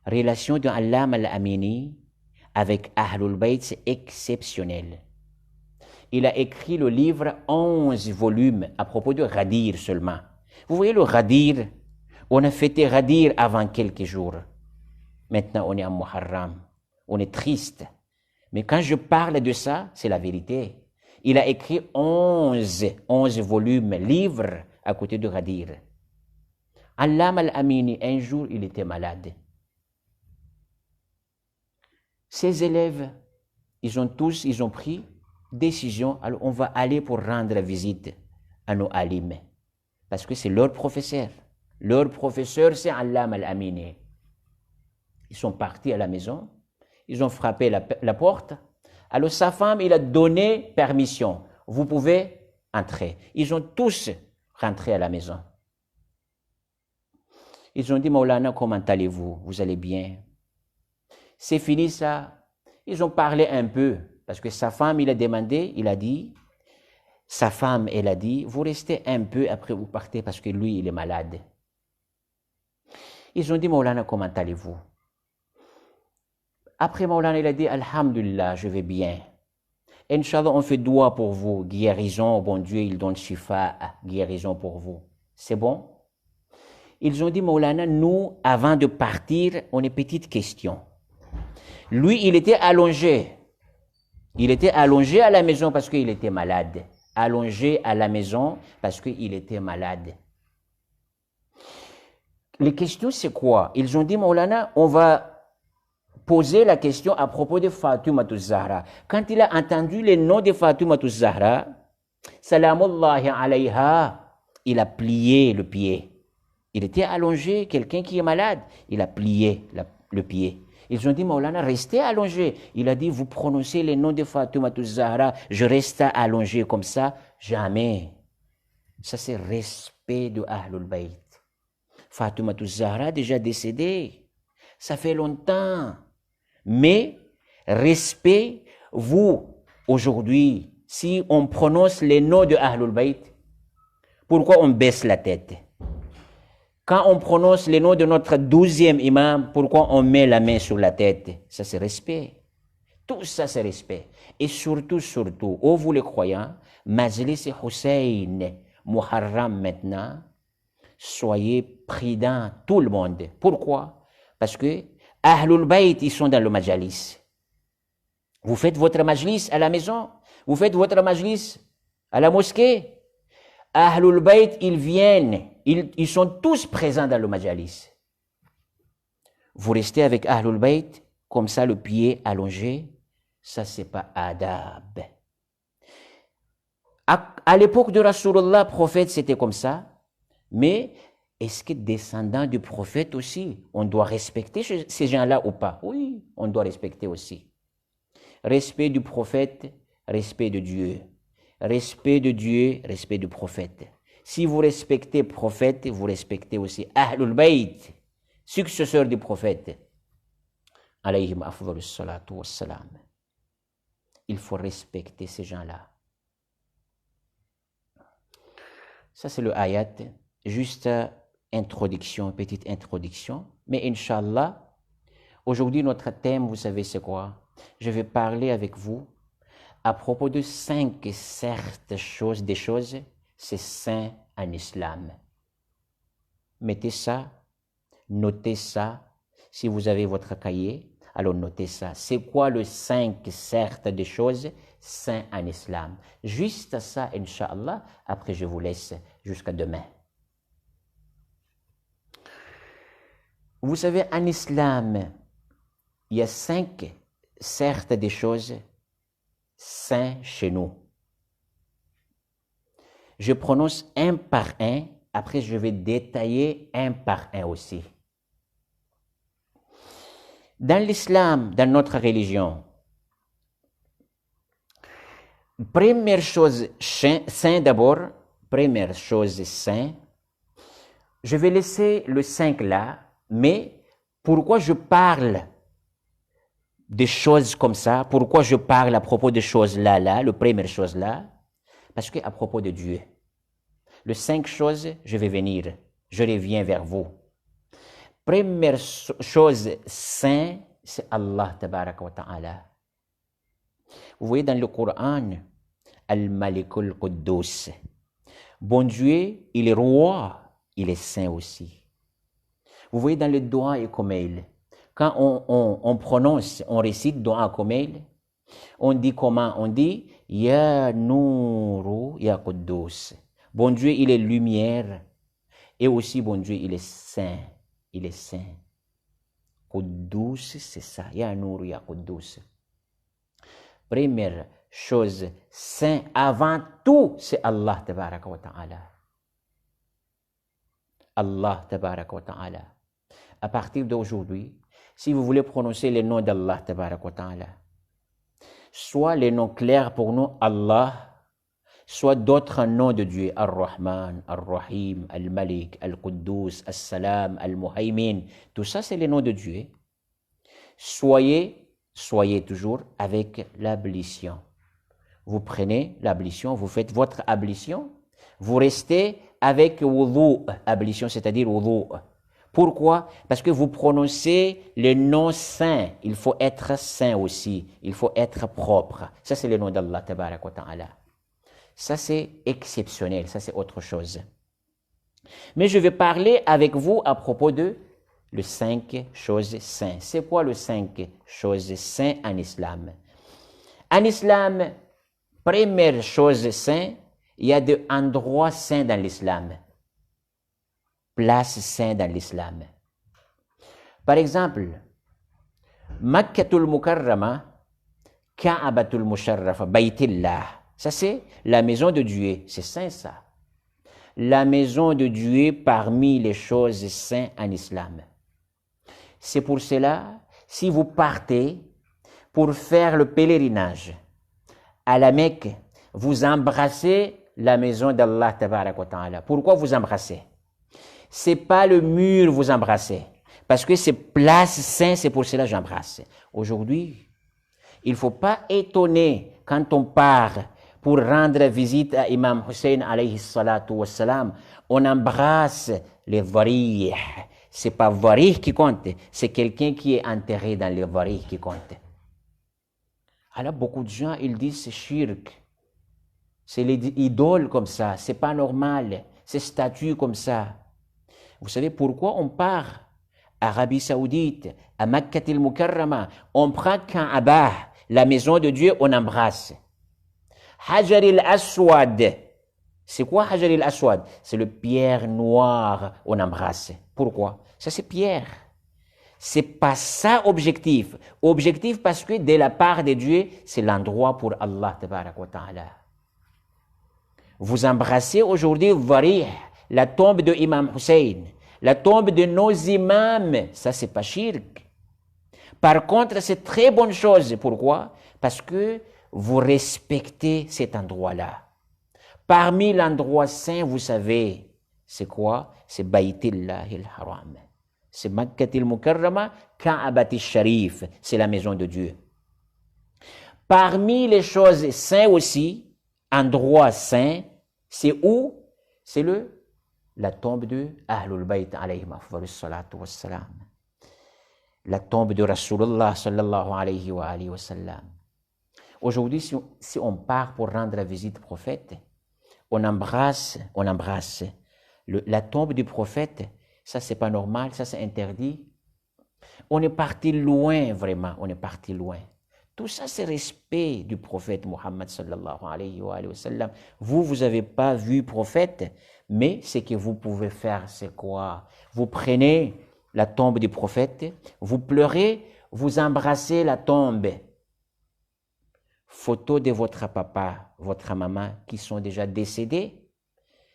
Relation de Allama al-Amini avec Ahlul Bayt, c'est exceptionnel. Il a écrit le livre 11 volumes à propos de Ghadir seulement. Vous voyez le Ghadir, on a fêté Ghadir avant quelques jours. Maintenant, on est en Muharram. On est triste. Mais quand je parle de ça, c'est la vérité. Il a écrit 11 volumes, livres à côté de Ghadir. Allama al-Amini, un jour, il était malade. Ses élèves, ils ont pris décision, alors on va aller pour rendre visite à nos alim. Parce que c'est leur professeur. Leur professeur, c'est Allama al-Amini. Ils sont partis à la maison, ils ont frappé la porte. Alors sa femme, il a donné permission. Vous pouvez entrer. Ils ont tous rentré à la maison. Ils ont dit, Maulana, comment allez-vous? Vous allez bien? C'est fini ça. Ils ont parlé un peu. Parce que sa femme, il a demandé, il a dit, sa femme, elle a dit, vous restez un peu, après vous partez parce que lui, il est malade. Ils ont dit, Maulana, comment allez-vous? Après Maulana, il a dit, Alhamdulillah, je vais bien. Inch'Allah, on fait doua pour vous, guérison, bon Dieu, il donne shifa, guérison pour vous. C'est bon? Ils ont dit, Maulana, nous, avant de partir, on a une petite question. Lui, il était allongé. Il était allongé à la maison parce qu'il était malade. Allongé à la maison parce qu'il était malade. Les questions, c'est quoi? Ils ont dit, Maulana, on va poser la question à propos de Fatoumata Zahra. Quand il a entendu le nom de Fatoumata Zahra, Salamullahi alayha, il a plié le pied. Il était allongé, quelqu'un qui est malade, il a plié le pied. Ils ont dit, Maulana, restez allongé. Il a dit, vous prononcez le nom de Fatoumata Zahra, je reste allongé comme ça, jamais. Ça, c'est respect de Ahlul Bayt. Fatoumata Zahra déjà décédée. Ça fait longtemps. Mais, respect, vous, aujourd'hui, si on prononce les noms de Ahlul Bayt, pourquoi on baisse la tête? Quand on prononce les noms de notre 12e imam, pourquoi on met la main sur la tête? Ça, c'est respect. Tout ça, c'est respect. Et surtout, ô vous les croyants, Majlis Hussein, Muharram maintenant, soyez prudents, tout le monde. Pourquoi? Parce que Ahlul Bayt, ils sont dans le Majlis. Vous faites votre Majlis à la maison, vous faites votre Majlis à la mosquée. Ahlul Bayt, ils viennent, ils sont tous présents dans le Majlis. Vous restez avec Ahlul Bayt, comme ça, le pied allongé, ça, c'est pas adab. À l'époque de Rasulullah, prophète, c'était comme ça, mais est-ce que descendants du prophète aussi, on doit respecter ces gens-là ou pas? Oui, on doit respecter aussi. Respect du prophète, respect de Dieu. Respect de Dieu, respect du prophète. Si vous respectez le prophète, vous respectez aussi Ahlul Bayt, successeur du prophète. Alayhim afdalus salatu wassalam. Il faut respecter ces gens-là. Ça, c'est le ayat. Juste introduction, petite introduction. Mais Inch'Allah, aujourd'hui, notre thème, vous savez c'est quoi? Je vais parler avec vous à propos de 5 certes choses, des choses, c'est saint en islam. Mettez ça, notez ça. Si vous avez votre cahier, alors notez ça. C'est quoi le 5 certes des choses saint en islam? Juste ça, Inch'Allah. Après, je vous laisse jusqu'à demain. Vous savez, en islam, il y a 5, certes, des choses saintes chez nous. Je prononce un par un, après je vais détailler un par un aussi. Dans l'islam, dans notre religion, première chose saint d'abord, première chose saint, je vais laisser le 5 là, mais pourquoi je parle des choses comme ça, pourquoi je parle à propos des choses là, la première chose là, parce qu'à propos de Dieu, les 5 choses, je vais venir, je reviens vers vous. Première chose sainte, c'est Allah tabaraka wa ta'ala. Vous voyez dans le Coran, Al-Malik al-Quddus. Bon Dieu, il est roi, il est saint aussi. Vous voyez dans le Dua et Kumail, quand on prononce, on récite Dua Kumail, on dit comment? On dit Ya Nourou Ya Quddus. Bon Dieu, il est lumière. Et aussi, bon Dieu, il est saint. Il est saint. Quddus, c'est ça. Ya Nourou Ya Quddus. Première chose, saint, avant tout, c'est Allah tabaraka wa ta'ala. Allah tabaraka wa ta'ala. À partir d'aujourd'hui, si vous voulez prononcer les noms d'Allah tabaraka wa ta'ala, soit les noms clairs pour nous, Allah, soit d'autres noms de Dieu, Ar-Rahman, Ar-Rahim, Al-Malik, Al-Quddus, Al-Salam, Al-Muhaymin, tout ça c'est les noms de Dieu. Soyez toujours avec l'ablution. Vous prenez l'ablution, vous faites votre ablution, vous restez avec wudu, ablution, c'est-à-dire wudu. Pourquoi? Parce que vous prononcez les noms saints. Il faut être saint aussi. Il faut être propre. Ça, c'est le nom d'Allah, tabarak wa ta'ala. Ça, c'est exceptionnel. Ça, c'est autre chose. Mais je vais parler avec vous à propos de les 5 choses saintes. C'est quoi les 5 choses saintes en islam? En islam, première chose sainte, il y a des endroits saints dans l'islam. Place sainte dans l'islam. Par exemple, Makkatul Mukarrama, Ka'abatul Musharrafa, Baytillah. Ça, c'est la maison de Dieu. C'est saint, ça. La maison de Dieu parmi les choses saintes en islam. C'est pour cela, si vous partez pour faire le pèlerinage à la Mecque, vous embrassez la maison d'Allah tabarak wa ta'ala. Pourquoi vous embrassez? C'est pas le mur vous embrassez, parce que c'est place sainte, c'est pour cela que j'embrasse. Aujourd'hui, il ne faut pas étonner quand on part pour rendre visite à Imam Hussein alayhi salatu wassalam, on embrasse les varih. C'est pas varih qui compte, c'est quelqu'un qui est enterré dans les varih qui compte. Alors beaucoup de gens, ils disent c'est shirk, c'est les idoles comme ça, c'est pas normal, c'est statues comme ça. Vous savez pourquoi on part à Arabie Saoudite, à Makkah al-Mukarrama, on prend Kaaba, la maison de Dieu, on embrasse. Hajar al-Aswad, c'est quoi Hajar al-Aswad? C'est le pierre noire, on embrasse. Pourquoi? Ça c'est pierre. C'est pas ça objectif. Objectif parce que de la part de Dieu, c'est l'endroit pour Allah tabarak wa ta'ala. Vous embrassez aujourd'hui Varih, la tombe de Imam Hussein, la tombe de nos imams, ça c'est pas shirk. Par contre, c'est très bonne chose. Pourquoi? Parce que vous respectez cet endroit-là. Parmi l'endroit saint, vous savez, c'est quoi? C'est Baytillah al-Haram. C'est Makkah al-Mukarrama, Ka'abat al-Sharif, c'est la maison de Dieu. Parmi les choses saintes aussi, endroit saint, c'est où? C'est la tombe de Ahlul Bayt alayhim afdalus salatu wassalam. La tombe de Rasulullah sallallahu alayhi wa alihi wa sallam. Aujourd'hui, si on part pour rendre la visite au prophète, on embrasse la tombe du prophète. Ça, c'est pas normal, ça, c'est interdit. On est parti loin, vraiment, on est parti loin. Tout ça, c'est respect du prophète Muhammad sallallahu alayhi wa sallam. Vous n'avez pas vu prophète, mais ce que vous pouvez faire, c'est quoi? Vous prenez la tombe du prophète, vous pleurez, vous embrassez la tombe. Photo de votre papa, votre maman qui sont déjà décédés.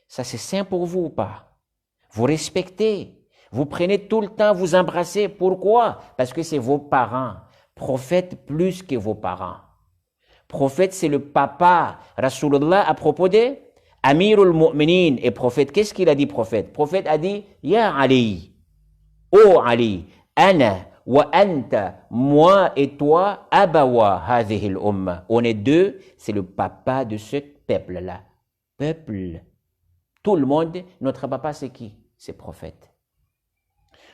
Ça, c'est sain pour vous ou pas? Vous respectez. Vous prenez tout le temps, vous embrassez. Pourquoi? Parce que c'est vos parents. Prophète plus que vos parents. Prophète, c'est le papa. Rasulullah, à propos de Amirul Mu'minin et prophète, qu'est-ce qu'il a dit, prophète? Prophète a dit, Ya Ali, ô Ali, Ana wa anta, moi et toi, Abawa hadhihi al-umma. On est deux, c'est le papa de ce peuple-là. Peuple. Tout le monde, notre papa, c'est qui? C'est prophète.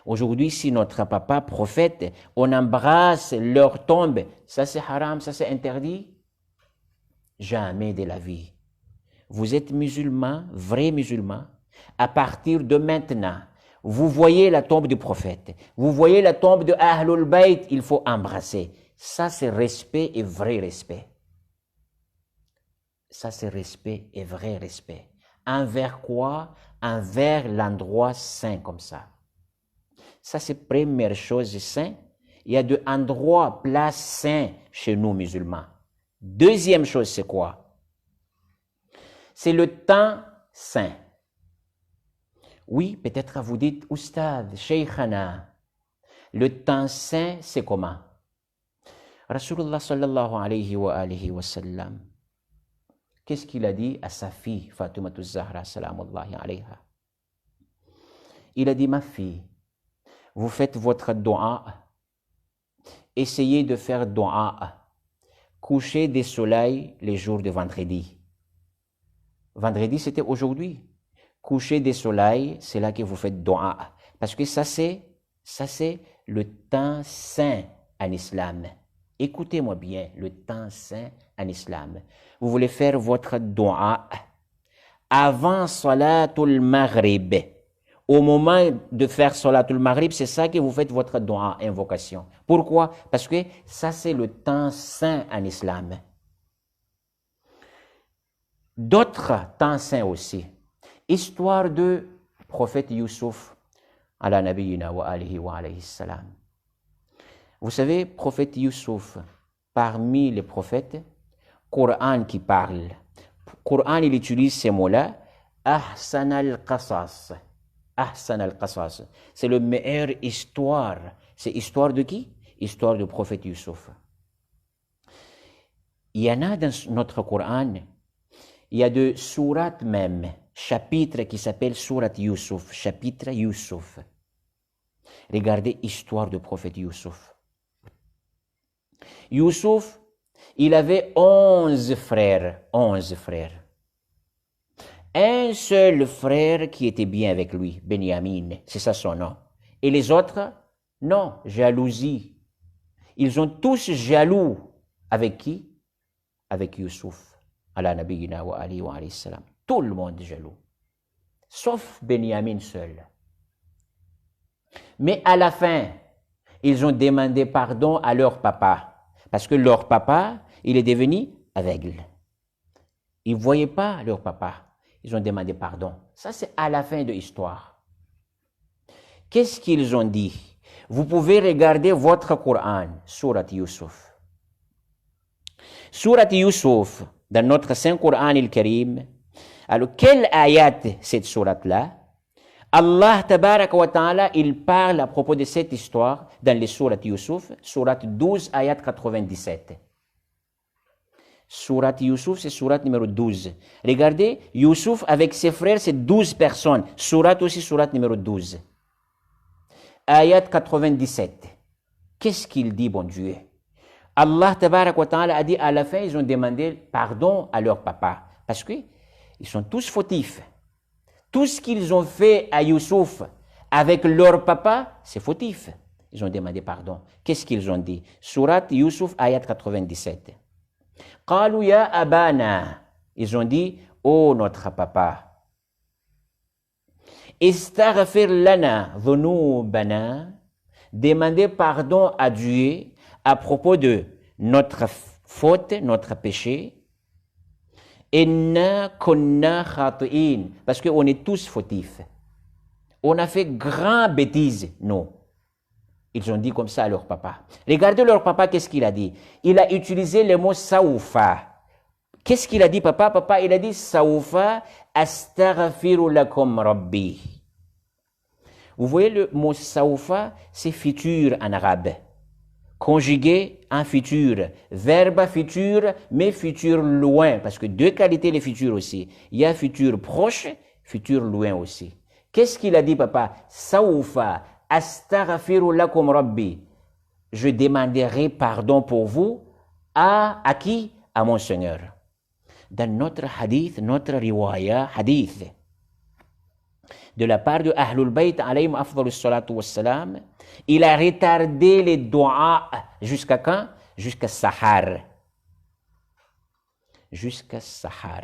Aujourd'hui, si notre papa, prophète, on embrasse leur tombe, ça c'est haram, ça c'est interdit? Jamais de la vie. Vous êtes musulman, vrai musulman, à partir de maintenant, vous voyez la tombe du prophète, vous voyez la tombe de Ahlul Bayt, il faut embrasser. Ça c'est respect et vrai respect. Ça c'est respect et vrai respect. Envers quoi? Envers l'endroit saint comme ça. Ça, c'est première chose saint. Il y a de endroits, places saints chez nous musulmans. Deuxième chose, c'est quoi? C'est le temps saint. Oui, peut-être vous dites, Oustad, Shaykhana, le temps saint, c'est comment? Rasulullah sallallahu alayhi wa sallam, qu'est-ce qu'il a dit à sa fille, Fatimatul Zahra, salamullahi alayha? Il a dit, ma fille, vous faites votre dua, essayez de faire dua, coucher des soleils les jours de vendredi. Vendredi, c'était aujourd'hui. Coucher des soleils, c'est là que vous faites dua. Parce que ça, c'est le temps saint en islam. Écoutez-moi bien, le temps saint en islam. Vous voulez faire votre dua avant Salatul Maghrib. Au moment de faire Salatul Maghrib, c'est ça que vous faites votre dua, invocation. Pourquoi? Parce que ça, c'est le temps saint en islam. D'autres temps saints aussi. Histoire de prophète Youssouf, ala nabiyina wa alihi wa alayhi salam. Vous savez, prophète Youssouf, parmi les prophètes, Coran qui parle. Coran, il utilise ces mots-là, Ahsan al-Qasas. Ahsan al-Qasas. C'est le meilleur histoire. C'est histoire de qui? Histoire du prophète Youssouf. Il y en a dans notre Coran, il y a de sourates même, chapitres qui s'appellent Surat Youssouf, chapitre Youssouf. Regardez histoire du prophète Youssouf. Youssouf, il avait 11 frères, 11 frères. Un seul frère qui était bien avec lui, Benyamin, c'est ça son nom. Et les autres, non, jalousie. Ils ont tous jaloux. Avec qui? Avec Youssouf, ala nabiyina wa alihi wa alayhi salam. Tout le monde est jaloux. Sauf Benyamin seul. Mais à la fin, ils ont demandé pardon à leur papa. Parce que leur papa, il est devenu aveugle. Ils ne voyaient pas leur papa. Ils ont demandé pardon. Ça, c'est à la fin de l'histoire. Qu'est-ce qu'ils ont dit? Vous pouvez regarder votre Coran, Surat Youssouf. Surat Youssouf, dans notre Saint Coran al-Karim, alors quelle ayat cette surat-là? Allah tabaraka wa ta'ala, il parle à propos de cette histoire dans les Surat Youssouf, Surat 12, ayat 97. Surat Youssouf, c'est surat numéro 12. Regardez, Youssouf avec ses frères, c'est 12 personnes. Surat aussi, surat numéro 12. Ayat 97. Qu'est-ce qu'il dit, bon Dieu? Allah tabarak wa ta'ala a dit à la fin, ils ont demandé pardon à leur papa. Parce qu'ils sont tous fautifs. Tout ce qu'ils ont fait à Youssouf avec leur papa, c'est fautif. Ils ont demandé pardon. Qu'est-ce qu'ils ont dit? Surat Youssouf, ayat 97. Qalu ya abana. Ils ont dit, oh notre papa. Istaghfir lana dhunubana. Demandez pardon à Dieu à propos de notre faute, notre péché. Inna kunna khati'in. Parce qu'on est tous fautifs. On a fait grand bêtise, non. Ils ont dit comme ça à leur papa. Regardez leur papa, qu'est-ce qu'il a dit? Il a utilisé le mot saoufa. Qu'est-ce qu'il a dit, papa? Papa, il a dit saoufa astaghfiru lakum rabbi. Vous voyez le mot saoufa, c'est futur en arabe. Conjugué en futur. Verbe futur, mais futur loin. Parce que deux qualités, les futurs aussi. Il y a futur proche, futur loin aussi. Qu'est-ce qu'il a dit, papa? Saoufa astaghfiru lakum rabbi. Je demanderai pardon pour vous à qui? À mon Seigneur. Dans notre hadith, notre riwaya, hadith, de la part de Ahlul Bayt, alayhim afdalus salatu wassalam, il a retardé les doigts jusqu'à quand? Jusqu'à Sahar. Jusqu'à Sahar.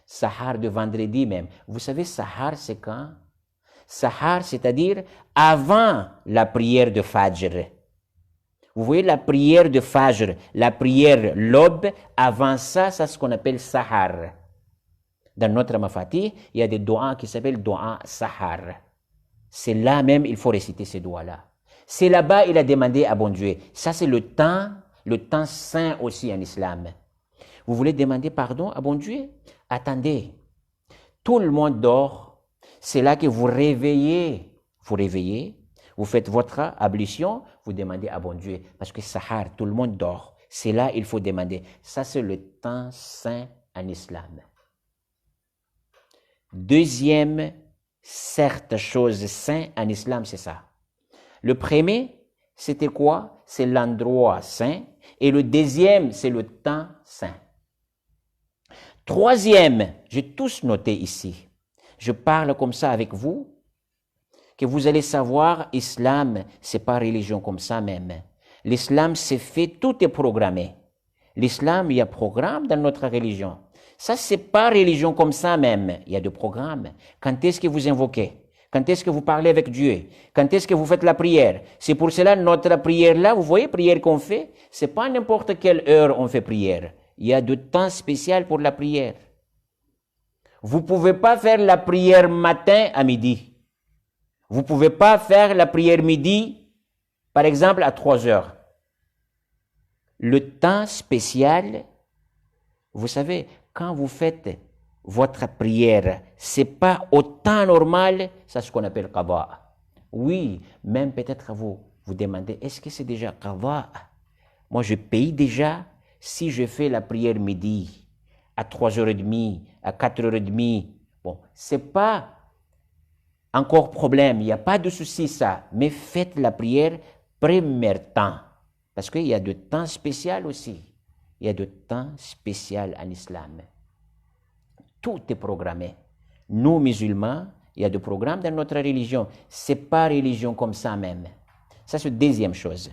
Sahar de vendredi même. Vous savez, Sahar, c'est quand? Sahar, c'est-à-dire avant la prière de Fajr. Vous voyez la prière de Fajr, la prière l'aube, avant ça, c'est ce qu'on appelle Sahar. Dans notre Mafatih, il y a des doigts qui s'appellent doigts Sahar. C'est là même, il faut réciter ces doigts-là. C'est là-bas, il a demandé à bon Dieu. Ça, c'est le temps saint aussi en islam. Vous voulez demander pardon à bon Dieu? Attendez. Tout le monde dort. C'est là que vous réveillez. Vous faites votre ablution, vous demandez à bon Dieu. Parce que Sahar, tout le monde dort. C'est là il faut demander. Ça, c'est le temps saint en islam. Deuxième, certes chose saint en islam, c'est ça. Le premier, c'était quoi? C'est l'endroit saint. Et le deuxième, c'est le temps saint. Troisième, j'ai tous noté ici. Je parle comme ça avec vous, que vous allez savoir, islam, c'est pas religion comme ça même. L'islam, c'est fait, tout est programmé. L'islam, il y a programme dans notre religion. Ça, c'est pas religion comme ça même. Il y a des programmes. Quand est-ce que vous invoquez? Quand est-ce que vous parlez avec Dieu? Quand est-ce que vous faites la prière? C'est pour cela, notre prière là, vous voyez, prière qu'on fait, c'est pas n'importe quelle heure on fait prière. Il y a de temps spécial pour la prière. Vous pouvez pas faire la prière matin à midi. Vous pouvez pas faire la prière midi, par exemple, à 3 heures. Le temps spécial, vous savez, quand vous faites votre prière, c'est pas au temps normal, c'est ce qu'on appelle qada. Oui, même peut-être vous demandez, est-ce que c'est déjà qada? Moi, je paye déjà si je fais la prière midi, à 3h30, à 4h30. Bon, c'est pas encore problème, il n'y a pas de souci ça, mais faites la prière premier temps, parce qu'il y a de temps spécial aussi. Il y a de temps spécial en islam. Tout est programmé. Nous, musulmans, il y a des programmes dans notre religion. Ce n'est pas religion comme ça même. Ça, c'est la deuxième chose.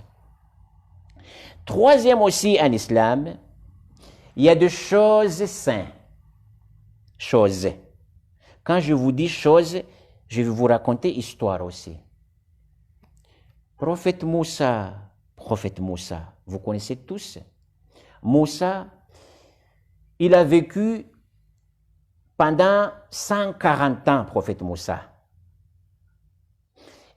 Troisième aussi en islam, il y a des choses saintes. Choses. Quand je vous dis choses, je vais vous raconter histoire aussi. Prophète Moussa, vous connaissez tous. Moussa, il a vécu pendant 140 ans, prophète Moussa.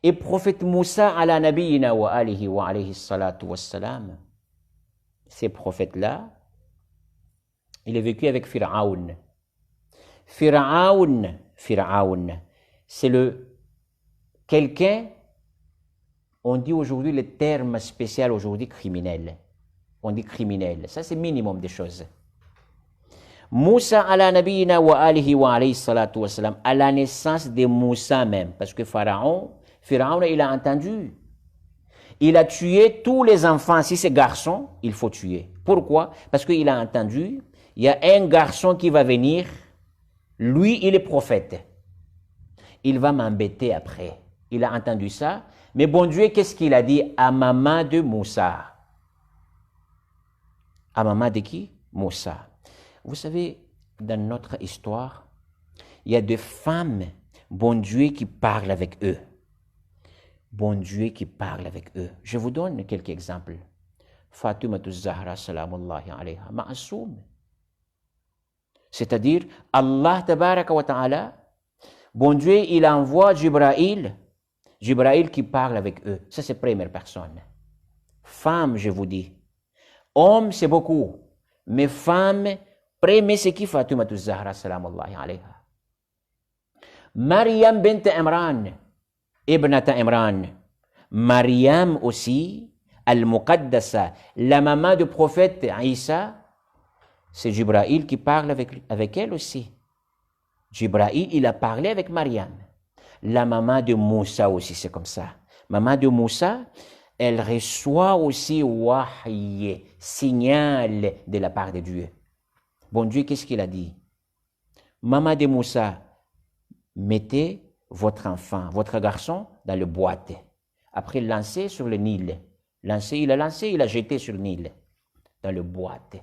Et prophète Moussa, ala nabiyina wa alayhi salatu wassalam, ces prophètes-là, il a vécu avec Pharaon. Pharaon, c'est quelqu'un, on dit aujourd'hui le terme spécial aujourd'hui criminel. On dit criminel. Ça, c'est minimum des choses. Moussa ala nabiyina wa alayhi salatu wassalam, à la naissance de Moussa même, parce que Pharaon, il a entendu. Il a tué tous les enfants. Si c'est garçon, il faut tuer. Pourquoi? Parce qu'il a entendu, il y a un garçon qui va venir, lui, il est prophète. Il va m'embêter après. Il a entendu ça. Mais bon Dieu, qu'est-ce qu'il a dit à maman de Moussa? À maman de qui? Moussa. Vous savez, dans notre histoire, il y a des femmes, bon Dieu, qui parlent avec eux. Bon Dieu qui parle avec eux. Je vous donne quelques exemples. Fatima Zahra, salamullahi alayha, ma'asoum. C'est-à-dire, Allah tabaraka wa ta'ala, Bon Dieu, il envoie Jibraïl qui parle avec eux. Ça, c'est première personne. Femme, je vous dis. Homme, c'est beaucoup. Mais femme, premier, c'est qui Fatima Zahra, salamullahi alayha. Maryam bint Imran, ibnata Imran. Maryam aussi, Al-Muqaddasa, la maman du prophète Isa, c'est Jibraïl qui parle avec elle aussi. Jibraïl, il a parlé avec Maryam. La maman de Moussa aussi, c'est comme ça. Maman de Moussa, elle reçoit aussi wahy, signal de la part de Dieu. Bon Dieu, qu'est-ce qu'il a dit? Maman de Moussa, mettez votre enfant, votre garçon, dans le boîte. Après, lancez sur le Nil. Il a jeté sur le Nil, dans le boîte.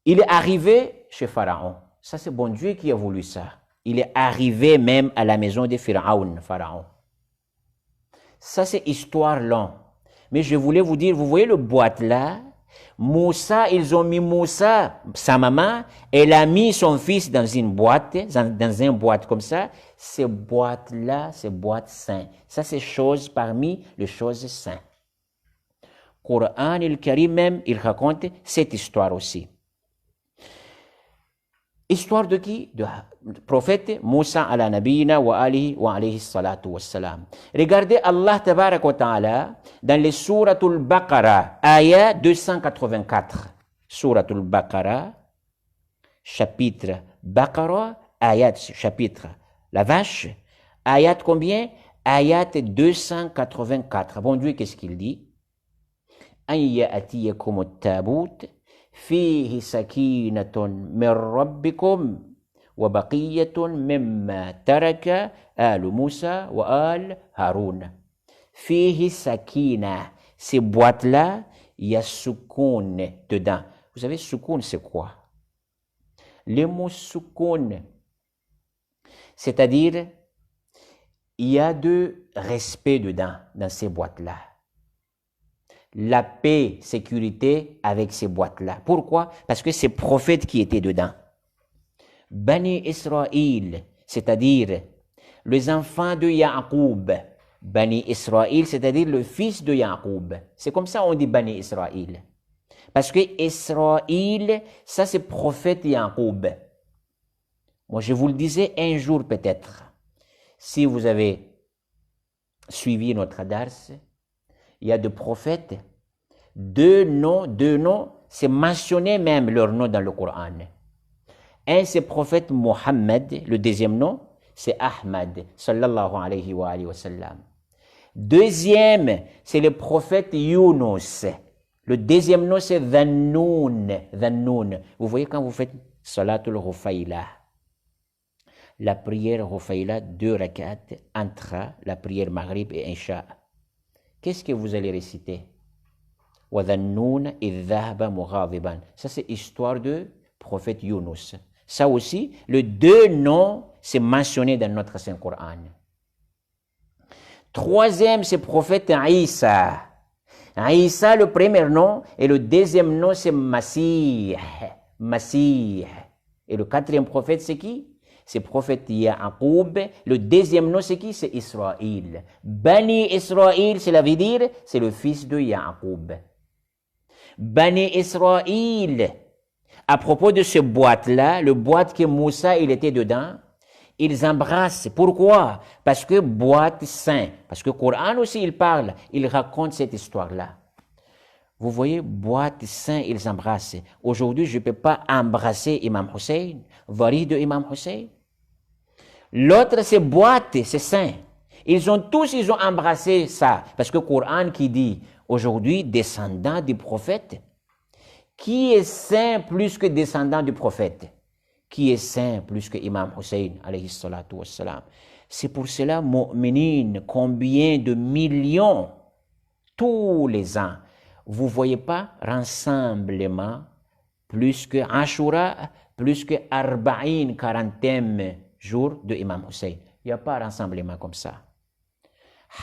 Il est arrivé chez Pharaon. Ça, c'est bon Dieu qui a voulu ça. Il est arrivé même à la maison de Pharaon. Ça, c'est histoire longue. Mais je voulais vous dire, vous voyez le boîte là? Moussa, ils ont mis Moussa, sa maman, elle a mis son fils dans une boîte, dans un boîte comme ça. Ces boîtes-là, ces boîtes saintes. Ça, c'est choses parmi les choses saintes. Coran et le Karim même, il raconte cette histoire aussi. Histoire de qui? De prophète Moussa ala nabiyina wa alayhi salatu wassalam. Regardez Allah tabarak wa ta'ala dans les souratul Baqarah, ayat 284. Souratul Baqarah, chapitre Baqarah, ayat, chapitre la vache, ayat combien? Ayat 284. Bon Dieu, qu'est-ce qu'il dit? An ya'atiyakum at-tabout فيه سكينة من ربكم وبقية مما ترك آل موسى وآل هارون. فيه سكينة. Ces boîtes-là, il y a soukoun dedans. Vous savez, soukoun, c'est quoi? Le mot soukoun, c'est-à-dire, il y a de respect dedans, dans ces boîtes-là. La paix, sécurité avec ces boîtes-là. Pourquoi? Parce que c'est prophètes qui étaient dedans. Bani Israël, c'est-à-dire les enfants de Yaqub. Bani Israël, c'est-à-dire le fils de Yaqub. C'est comme ça on dit Bani Israël. Parce que Israël, ça c'est prophète Yaqub. Moi je vous le disais un jour peut-être. Si vous avez suivi notre dars, il y a des prophètes, deux noms, c'est mentionné même leur nom dans le Coran. Un, c'est prophète Mohammed, le deuxième nom, c'est Ahmad, sallallahu alayhi wa sallam. Deuxième, c'est le prophète Yunus. Le deuxième nom, c'est Dhannoun. Vous voyez quand vous faites Salatul Rufayla, la prière Rufayla, 2 rak'at, entre la prière Maghrib et Isha. Qu'est-ce que vous allez réciter? Ça, c'est histoire de prophète Yunus. Ça aussi, les deux noms, c'est mentionné dans notre Saint-Coran. Troisième, c'est prophète Isa. Isa, le premier nom, et le deuxième nom, c'est Masih. Et le quatrième prophète, c'est qui? C'est prophète Yaqub. Le deuxième nom, c'est qui? C'est Israël. Bani Israël, cela veut dire, c'est le fils de Yaqub. Bani Israël, à propos de ce boîte-là, le boîte que Moussa, il était dedans, ils embrassent. Pourquoi? Parce que boîte saint. Parce que le Coran aussi, il parle, il raconte cette histoire-là. Vous voyez, boîte saint, ils embrassent. Aujourd'hui, je ne peux pas embrasser Imam Hussein, vari de Imam Hussein. L'autre, c'est boîte, c'est saint. Ils ont embrassé ça. Parce que le Coran qui dit, aujourd'hui, descendant du prophète, qui est saint plus que descendant du prophète? Qui est saint plus que Imam Hussein, alayhi salatu wassalam? C'est pour cela, mu'minin, combien de millions, tous les ans, vous voyez pas rassemblement plus que Ashura, plus que Arba'in, 40e jour de Imam Hussein. Il n'y a pas rassemblement comme ça.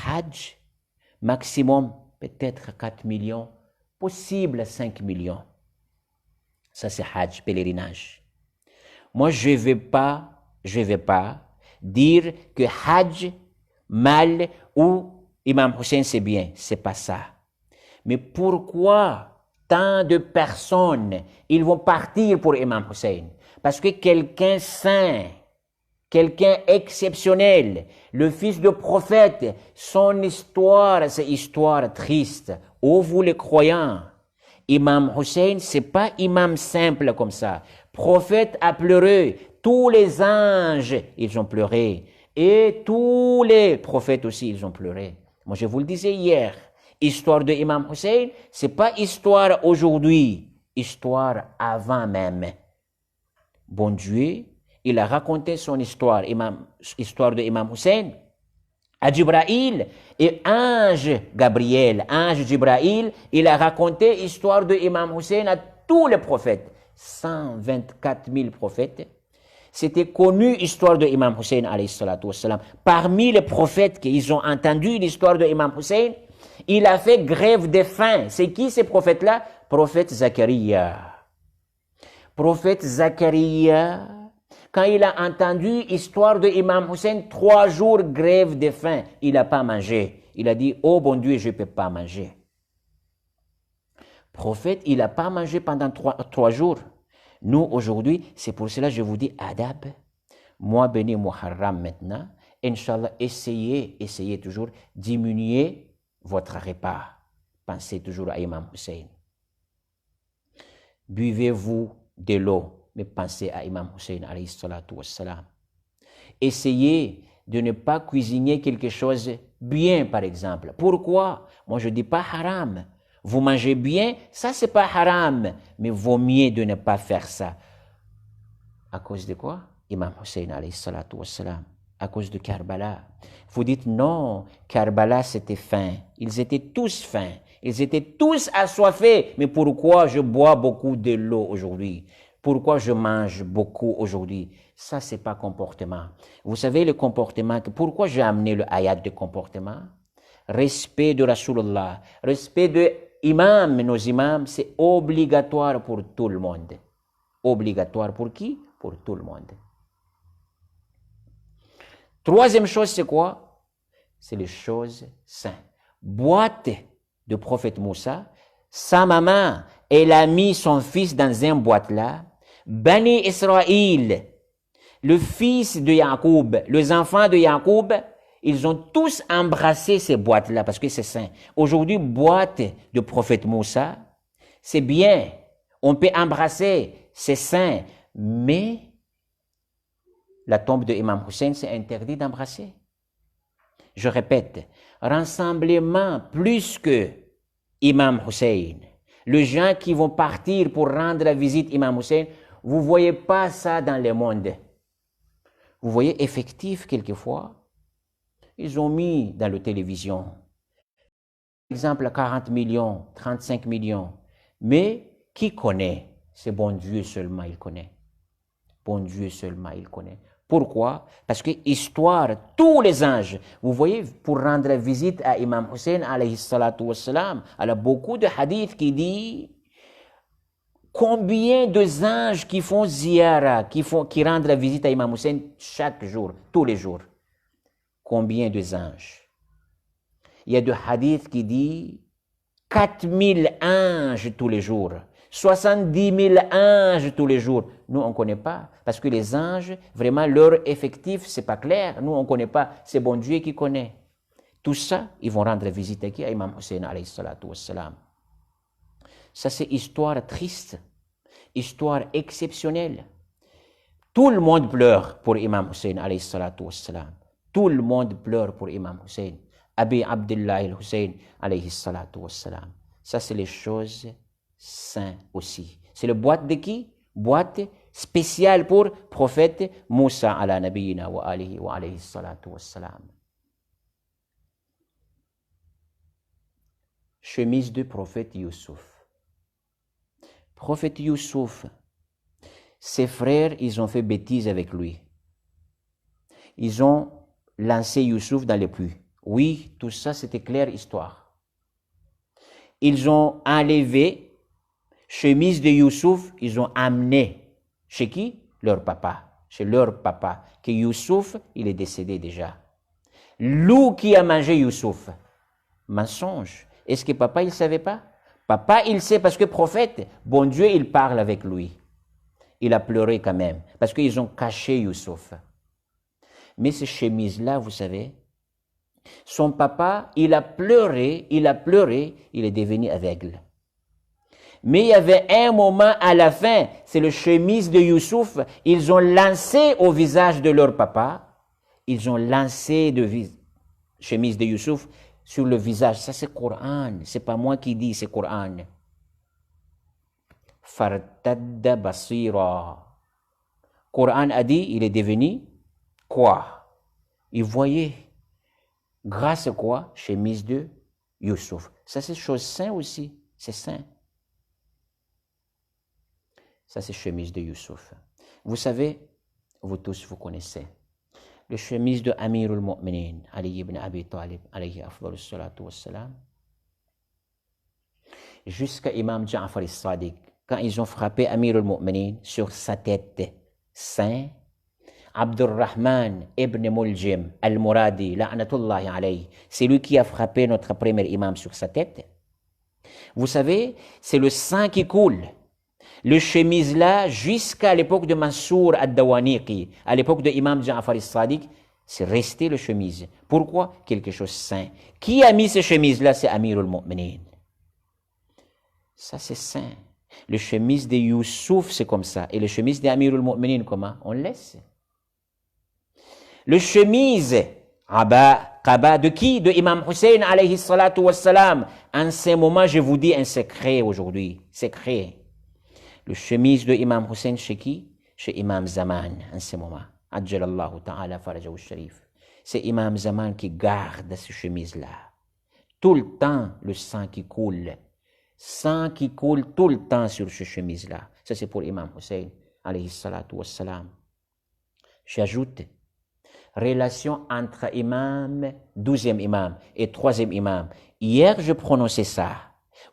Hajj, maximum peut-être 4 millions, possible 5 millions. Ça c'est Hajj, pèlerinage. Moi, je vais pas dire que Hajj, mal ou Imam Hussein, c'est bien. C'est pas ça. Mais pourquoi tant de personnes, ils vont partir pour Imam Hussein? Parce que quelqu'un saint, quelqu'un exceptionnel, le fils de prophète, son histoire, c'est histoire triste. Oh, vous les croyants, Imam Hussein, c'est pas imam simple comme ça. Prophète a pleuré, tous les anges, ils ont pleuré. Et tous les prophètes aussi, ils ont pleuré. Moi, je vous le disais hier, histoire de Imam Hussein, c'est pas histoire aujourd'hui, histoire avant même. Bon Dieu, il a raconté son histoire, histoire de Imam Hussein, à Jibraïl et ange Gabriel, ange Jibraïl, il a raconté l'histoire de Imam Hussein à tous les prophètes, 124 000 prophètes. C'était connu l'histoire de Imam Hussein alayhi salatu wassalam. Parmi les prophètes qui ont entendu l'histoire de Imam Hussein, il a fait grève de faim. C'est qui ces prophètes-là? Prophète Zacharia. Prophète Zacharia, quand il a entendu l'histoire de Imam Hussein, 3 jours grève de faim, il n'a pas mangé. Il a dit, oh bon Dieu, je ne peux pas manger. Prophète, il n'a pas mangé pendant 3 jours. Nous, aujourd'hui, c'est pour cela que je vous dis, adab, mois béni Muharram maintenant, Inch'Allah, essayez toujours, diminuer votre repas. Pensez toujours à Imam Hussein. Buvez-vous de l'eau, mais pensez à Imam Hussein alayhi salatu wassalam. Essayez de ne pas cuisiner quelque chose bien, par exemple. Pourquoi? Moi, je ne dis pas haram. Vous mangez bien, ça, c'est pas haram. Mais vaut mieux de ne pas faire ça. À cause de quoi? Imam Hussein alayhi salatu wassalam. À cause de Karbala. Vous dites non, Karbala, c'était faim. Ils étaient tous faim. Ils étaient tous assoiffés. Mais pourquoi je bois beaucoup de l'eau aujourd'hui? Pourquoi je mange beaucoup aujourd'hui? Ça, c'est pas comportement. Vous savez le comportement, pourquoi j'ai amené le ayat de comportement? Respect de Rasulullah, respect de imam, nos imams, c'est obligatoire pour tout le monde. Obligatoire pour qui? Pour tout le monde. Troisième chose, c'est quoi? C'est les choses saintes. Boîte de prophète Moussa, sa maman, elle a mis son fils dans une boîte là. Bani Israël, le fils de Yacoub, les enfants de Yacoub, ils ont tous embrassé ces boîtes-là parce que c'est saint. Aujourd'hui, boîte de prophète Moussa, c'est bien. On peut embrasser, c'est saint. Mais la tombe de Imam Hussein, c'est interdit d'embrasser. Je répète, rassemblement plus que Imam Hussein. Les gens qui vont partir pour rendre la visite Imam Hussein, vous ne voyez pas ça dans le monde. Vous voyez effectif quelquefois. Ils ont mis dans la télévision, par exemple, 40 millions, 35 millions. Mais qui connaît? C'est bon Dieu seulement, il connaît. Bon Dieu seulement, il connaît. Pourquoi? Parce que histoire, tous les anges, vous voyez, pour rendre la visite à Imam Hussein, alayhi salatu wassalam, il y a beaucoup de hadiths qui disent combien de anges qui font ziyara, qui rendent la visite à Imam Hussein chaque jour, tous les jours. Combien de anges? Il y a des hadiths qui disent 4000 anges tous les jours, 70 000 anges tous les jours. Nous, on ne connaît pas, parce que les anges, vraiment, leur effectif, c'est pas clair. Nous, on ne connaît pas, c'est bon Dieu qui connaît. Tout ça, ils vont rendre visite à qui? À Imam Hussein, alayhi salatu wassalam. Ça, c'est histoire triste, histoire exceptionnelle. Tout le monde pleure pour Imam Hussein, alayhi salatu wassalam. Tout le monde pleure pour Imam Hussein. Abi Abdullah al-Hussein, alayhi salatu wassalam. Ça, c'est les choses saintes aussi. C'est le boîte de qui? Boîte spéciale pour prophète Moussa ala nabiyina wa alayhi salatu wassalam. Chemise de prophète Youssouf. Prophète Youssouf, ses frères, ils ont fait bêtise avec lui. Ils ont lancé Youssouf dans les puits. Oui, tout ça, c'était claire histoire. Ils ont enlevé chemise de Youssouf, ils ont amené chez qui? leur papa, chez leur papa, que Youssouf, il est décédé déjà. Loup qui a mangé Youssouf. Mensonge. Est-ce que papa, il ne savait pas? Papa, il sait parce que prophète, bon Dieu, il parle avec lui. Il a pleuré quand même, parce qu'ils ont caché Youssouf. Mais ces chemises-là, vous savez, son papa, il a pleuré, il est devenu aveugle. Mais il y avait un moment à la fin, c'est le chemise de Youssouf, ils ont lancé au visage de leur papa, ils ont lancé de chemise de Youssouf sur le visage. Ça c'est Coran, c'est pas moi qui dis, c'est Coran. Fartadda basira. Coran a dit, il est devenu quoi? Il voyait. Grâce à quoi? Chemise de Youssouf. Ça c'est chose sainte aussi, c'est saint. Ça, c'est chemise de Youssouf. Vous savez, vous tous, vous connaissez. Le chemise de Amir al-Mu'minin, Ali ibn Abi Talib, alayhi afdal salatu wassalam. Jusqu'à Imam Ja'far al-Sadiq, quand ils ont frappé Amir al-Mu'minin sur sa tête, saint, Abdurrahman ibn Muljim al-Muradi, la'natullahi alayhi, c'est lui qui a frappé notre premier imam sur sa tête. Vous savez, c'est le sang qui coule. Le chemise là, jusqu'à l'époque de Mansour ad-Dawaniqi, à l'époque de Imam Ja'far al-Sadiq, c'est resté le chemise. Pourquoi? Quelque chose de saint. Qui a mis ce chemise là? C'est Amir al-Mu'minin. Ça c'est saint. Le chemise de Youssouf, c'est comme ça. Et le chemise d'Amir al-Mu'minin, comment? On laisse. Le chemise, Qaba, de qui? De Imam Hussein, alayhi salatu wassalam. En ce moment, je vous dis un secret aujourd'hui. Secret. Le chemise de Imam Hussein chez qui? Chez Imam Zaman, en ce moment. Ajjalallahu ta'ala farajahu sharif. C'est Imam Zaman qui garde ce chemise-là. Tout le temps, le sang qui coule. Sang qui coule tout le temps sur ce chemise-là. Ça, c'est pour Imam Hussein, alayhi salatu wassalam. J'ajoute, relation entre imam, 12e imam et 3e imam. Hier, je prononçais ça.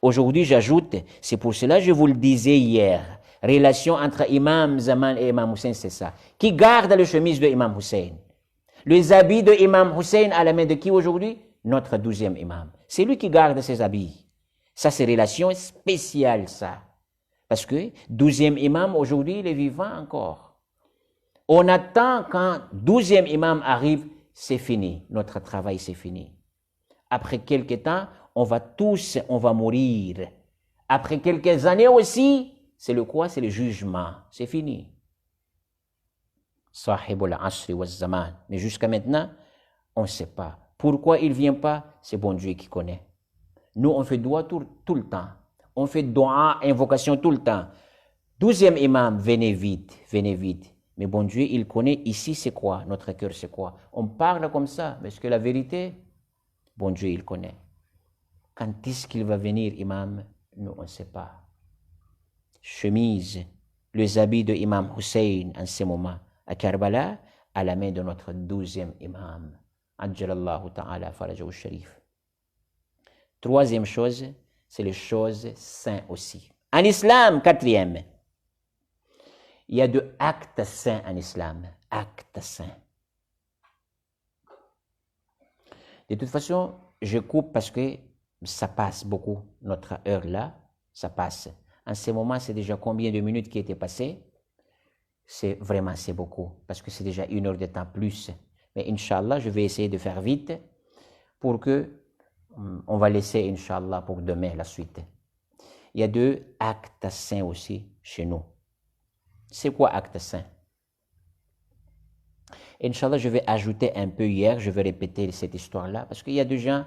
Aujourd'hui, j'ajoute, c'est pour cela que je vous le disais hier, relation entre Imam Zaman et Imam Hussein, c'est ça. Qui garde le chemise de Imam Hussein? Les habits de Imam Hussein à la main de qui aujourd'hui? Notre 12e imam. C'est lui qui garde ses habits. Ça, c'est relation spéciale, ça. Parce que 12e imam, aujourd'hui, il est vivant encore. On attend quand 12e imam arrive, c'est fini. Notre travail, c'est fini. Après quelques temps, on va mourir. Après quelques années aussi, c'est le quoi? C'est le jugement. C'est fini. Sahibul asri wa zaman. Mais jusqu'à maintenant, on ne sait pas. Pourquoi il ne vient pas? C'est bon Dieu qui connaît. Nous, on fait doigt tout le temps. On fait doigt, invocation tout le temps. 12e imam, venez vite, venez vite. Mais bon Dieu, il connaît ici c'est quoi? Notre cœur c'est quoi? On parle comme ça, mais est-ce que la vérité? Bon Dieu, il connaît. Quand est-ce qu'il va venir, imam? Nous, on ne sait pas. Chemise, les habits de Imam Hussein en ce moment à Karbala, à la main de notre 12e imam. Ajjalallahu ta'ala farajahu sharif. Troisième chose, c'est les choses saintes aussi. En islam, 4e, il y a 2 actes saints en islam. Actes saints. De toute façon, je coupe parce que ça passe beaucoup, notre heure là, ça passe. En ce moment, c'est déjà combien de minutes qui étaient passées? C'est beaucoup, parce que c'est déjà 1 heure de temps plus. Mais Inch'Allah, je vais essayer de faire vite pour que on va laisser Inch'Allah pour demain la suite. Il y a 2 actes saints aussi chez nous. C'est quoi acte saint? Inch'Allah, je vais ajouter un peu hier, je vais répéter cette histoire-là, parce qu'il y a des gens,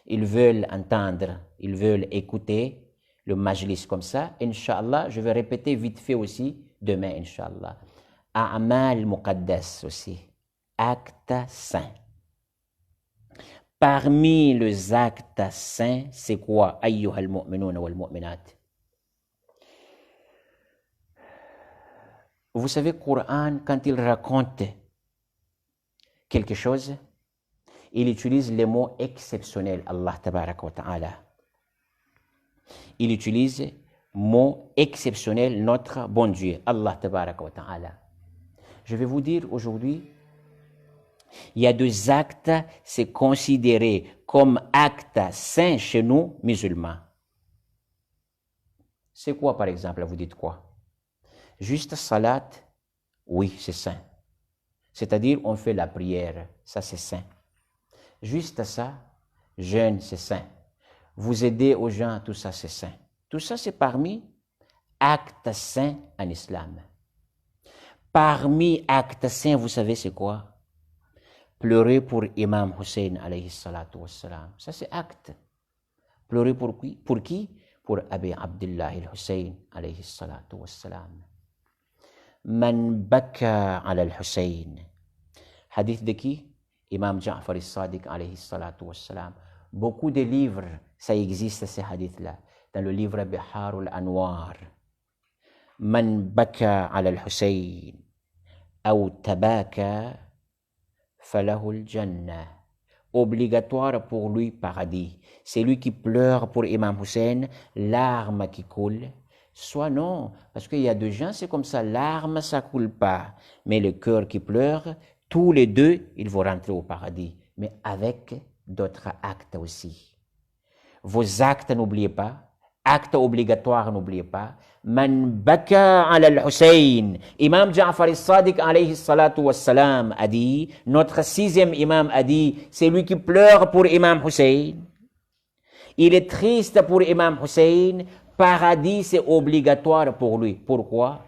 ils veulent entendre, ils veulent écouter le majlis comme ça. Inch'Allah, je vais répéter vite fait aussi demain, Inch'Allah. A'mal muqaddas aussi, acte saint. Parmi les actes saints, c'est quoi? Ayyuhal mu'minuna wal mu'minat. Vous savez, le Coran, quand il raconte quelque chose, il utilise les mots exceptionnels, Allah tabaraka wa ta'ala. Il utilise mot exceptionnel, notre bon Dieu, Allah tabaraka wa ta'ala. Je vais vous dire aujourd'hui, il y a deux actes, c'est considéré comme actes saints chez nous, musulmans. C'est quoi, par exemple? Vous dites quoi? Juste salat, oui, c'est saint. C'est-à-dire, on fait la prière, ça c'est saint. Juste ça, jeûne, c'est saint. Vous aider aux gens, tout ça c'est saint. Tout ça c'est parmi actes saints en islam. Parmi actes saints, vous savez c'est quoi? Pleurer pour Imam Hussein alayhi salatu wassalam. Ça c'est acte. Pleurer pour qui? Pour qui? Pour Abi Abdullah al-Hussein alayhi salatu wassalam. Man baka ala al-Hussein. Hadith de qui? Imam Ja'far al-Sadiq alayhi salatu wassalam. Beaucoup de livres, ça existe ces hadiths-là. Dans le livre Bihar al-Anwar. Man baka ala al-Hussein. Ou tabaka falahu al-Jannah. Obligatoire pour lui paradis. C'est lui qui pleure pour Imam Hussein, larmes qui coulent. Soit non, parce qu'il y a des gens, c'est comme ça, larmes, ça coule pas. Mais le cœur qui pleure, tous les deux, ils vont rentrer au paradis. Mais avec d'autres actes aussi. Vos actes, n'oubliez pas. Actes obligatoires, n'oubliez pas. Man baka ala al-Hussein. Imam Ja'far al-Sadiq alayhi salatu wassalam a dit, notre sixième imam a dit, c'est lui qui pleure pour Imam Hussein. Il est triste pour Imam Hussein. Paradis, c'est obligatoire pour lui. Pourquoi?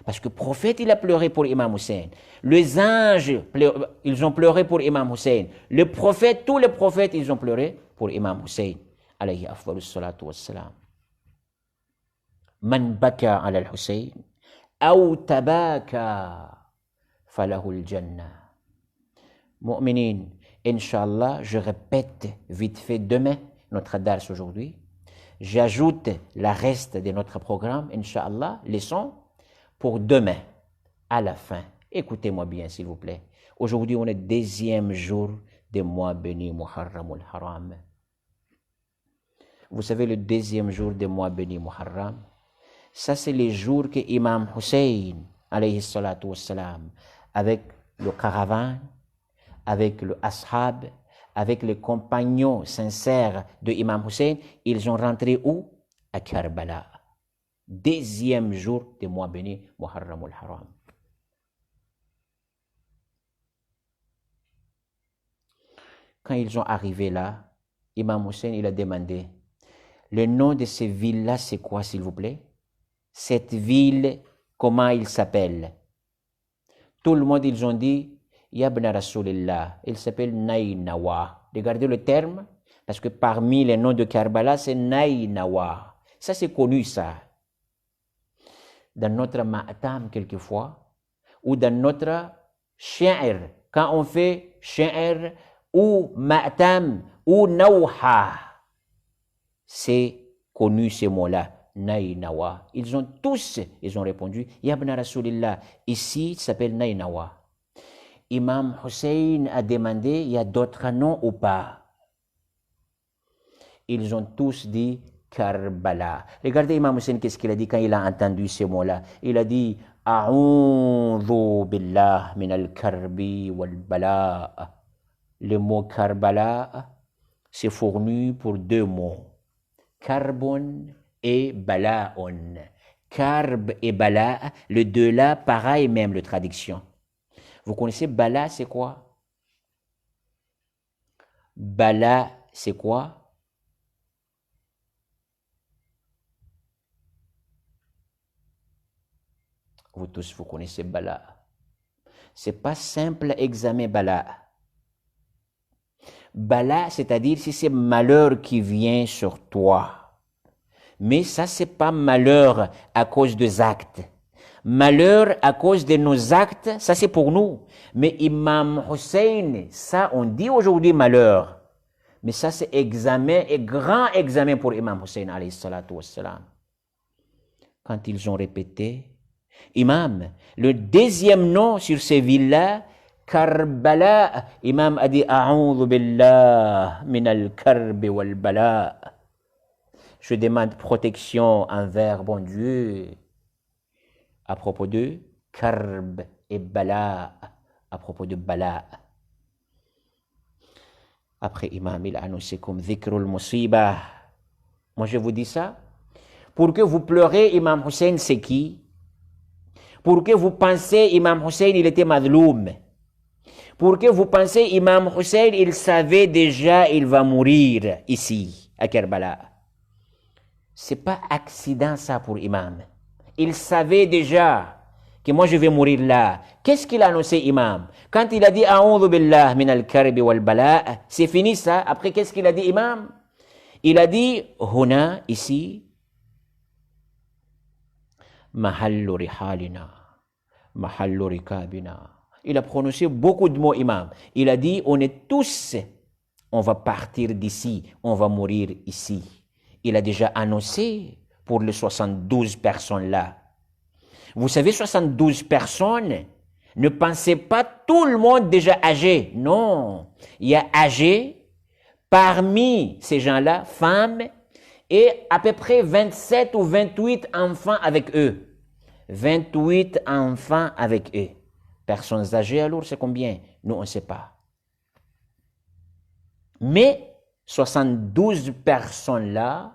Parce que le prophète, il a pleuré pour Imam Hussein. Les anges, ils ont pleuré pour Imam Hussein. Le prophète, tous les prophètes, ils ont pleuré pour Imam Hussein. Alayhi afdalus salatu wassalam. Man baka ala al-Hussein, ou tabaka falahu al-Jannah. Mu'minin, Inch'Allah, je répète vite fait demain notre dars aujourd'hui. J'ajoute le reste de notre programme, Inch'Allah, leçon pour demain, à la fin. Écoutez-moi bien, s'il vous plaît. Aujourd'hui, on est deuxième jour du mois béni Muharram al-Haram. Vous savez, le deuxième jour du mois béni Muharram, ça c'est le jour que Imam Hussein, alayhi salatu wassalam, avec le caravane, avec le ashab, avec les compagnons sincères de Imam Hussein, ils ont rentré où? À Karbala. Deuxième jour du mois béni Muharram al-Haram. Quand ils sont arrivés là, Imam Hussein, il a demandé, le nom de cette ville-là, c'est quoi, s'il vous plaît? Cette ville, comment il s'appelle? Tout le monde, ils ont dit, Yabna Rasulillah, il s'appelle Nainawa. Regardez le terme, parce que parmi les noms de Karbala, c'est Nainawa. Ça, c'est connu, ça. Dans notre ma'atam, quelquefois, ou dans notre shi'r, quand on fait shi'r, ou ma'atam, ou nawha, c'est connu ces mots-là. Nainawa. Ils ont répondu, Yabna Rasulillah. Ici, il s'appelle Nainawa. Imam Hussein a demandé, il y a d'autres noms ou pas? Ils ont tous dit Karbala. Regardez Imam Hussein, qu'est-ce qu'il a dit quand il a entendu ces mots-là? Il a dit, A'udhu billah min al-karbi wal-bala. Le mot Karbala, c'est fourni pour deux mots. Karbon et bala'on. Karb et bala, les deux là, pareil même, la traduction. Vous connaissez bala, c'est quoi? Bala, c'est quoi? Vous tous, vous connaissez bala. C'est pas simple examen bala. Bala, c'est-à-dire si c'est malheur qui vient sur toi. Mais ça, c'est pas malheur à cause des actes. Malheur à cause de nos actes, ça c'est pour nous. Mais Imam Hussein, ça on dit aujourd'hui malheur. Mais ça c'est examen, et grand examen pour Imam Hussein alayhi salatu wassalam. Quand ils ont répété, Imam, le deuxième nom sur ces villes-là, Karbala, Imam a dit A'udhu billah min al-karbi wal-bala. Je demande protection envers bon Dieu à propos de Karb et bala, à propos de bala. Après, Imam, il a annoncé comme dhikrul musiba. Moi, je vous dis ça. Pour que vous pleurez, Imam Hussein, c'est qui? Pour que vous pensez, Imam Hussein, il était madloum. Pour que vous pensez, Imam Hussein, il savait déjà, il va mourir ici, à Kerbala. C'est pas accident, ça, pour Imam. Il savait déjà que moi, je vais mourir là. Qu'est-ce qu'il a annoncé, Imam? Quand il a dit, A'udhu billah min al-karbi wal bala, c'est fini, ça. Après, qu'est-ce qu'il a dit, Imam? Il a dit, Huna, ici, Mahallu rihalina, Mahallu rikabina. Il a prononcé beaucoup de mots, Imam. Il a dit, on est tous, on va partir d'ici, on va mourir ici. Il a déjà annoncé pour les 72 personnes là. Vous savez, 72 personnes, ne pensez pas tout le monde déjà âgé. Non, il y a âgé, parmi ces gens-là, femmes, et à peu près 27 ou 28 enfants avec eux. 28 enfants avec eux. Personnes âgées, alors c'est combien? Nous, on ne sait pas. Mais 72 personnes-là,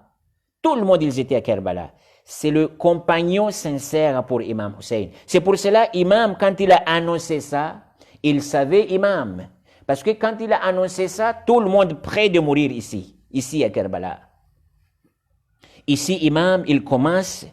tout le monde, ils étaient à Kerbala. C'est le compagnon sincère pour Imam Hussein. C'est pour cela, Imam, quand il a annoncé ça, il savait Imam. Parce que quand il a annoncé ça, tout le monde prêt de mourir ici à Kerbala. Ici, Imam, il commence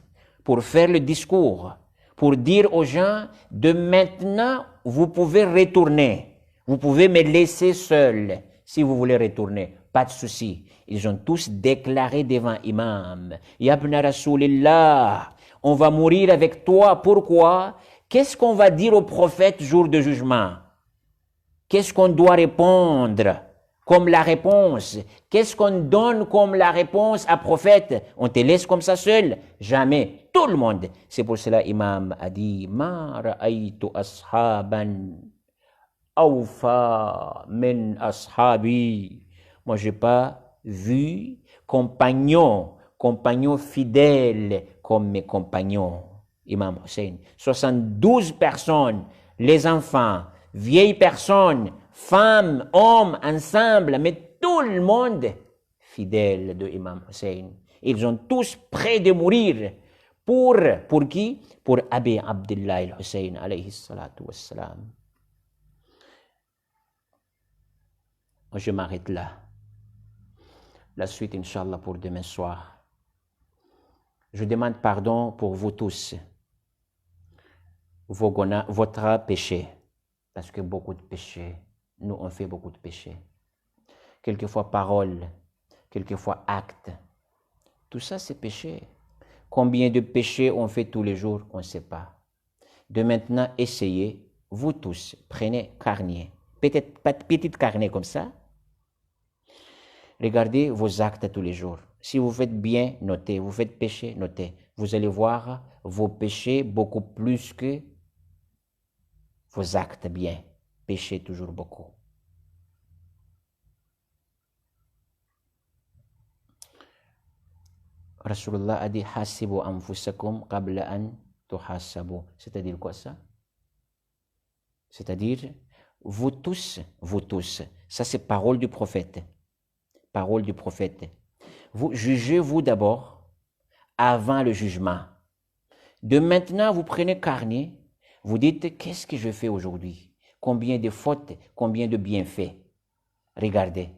pour faire le discours, pour dire aux gens, de maintenant, vous pouvez retourner. Vous pouvez me laisser seul si vous voulez retourner. Pas de souci. Ils ont tous déclaré devant Imam, Yabna Rasoulillah, on va mourir avec toi. Pourquoi? Qu'est-ce qu'on va dire au prophète jour de jugement? Qu'est-ce qu'on doit répondre comme la réponse? Qu'est-ce qu'on donne comme la réponse à prophète? On te laisse comme ça seul? Jamais. Tout le monde. C'est pour cela Imam a dit, Ma ra'aytu ashaban awfa min ashabi. Moi, je n'ai pas vu compagnons fidèles comme mes compagnons. Imam Hussein. 72 personnes, les enfants, vieilles personnes, femmes, hommes, ensemble, mais tout le monde fidèle de Imam Hussein. Ils sont tous prêts de mourir. Pour qui? Pour Abi Abdullah al-Hussein, alayhi salatu wassalam. Je m'arrête là. La suite, Inch'Allah, pour demain soir. Je demande pardon pour vous tous, votre péché, parce que beaucoup de péchés, nous on fait beaucoup de péchés. Quelquefois paroles, quelquefois actes. Tout ça, c'est péché. Combien de péchés on fait tous les jours, on ne sait pas. De maintenant, essayez, vous tous, prenez carnet, peut-être pas de petit carnet comme ça. Regardez vos actes tous les jours. Si vous faites bien, notez. Vous faites péché, notez. Vous allez voir vos péchés beaucoup plus que vos actes bien. Péché toujours beaucoup. Rasulullah a dit hasibu anfusakum qabla an tuhasabu. C'est-à-dire quoi ça? C'est-à-dire vous tous, ça c'est parole du prophète. Parole du prophète. Vous jugez-vous d'abord avant le jugement. De maintenant, vous prenez carnet, vous dites qu'est-ce que je fais aujourd'hui? Combien de fautes, combien de bienfaits? Regardez.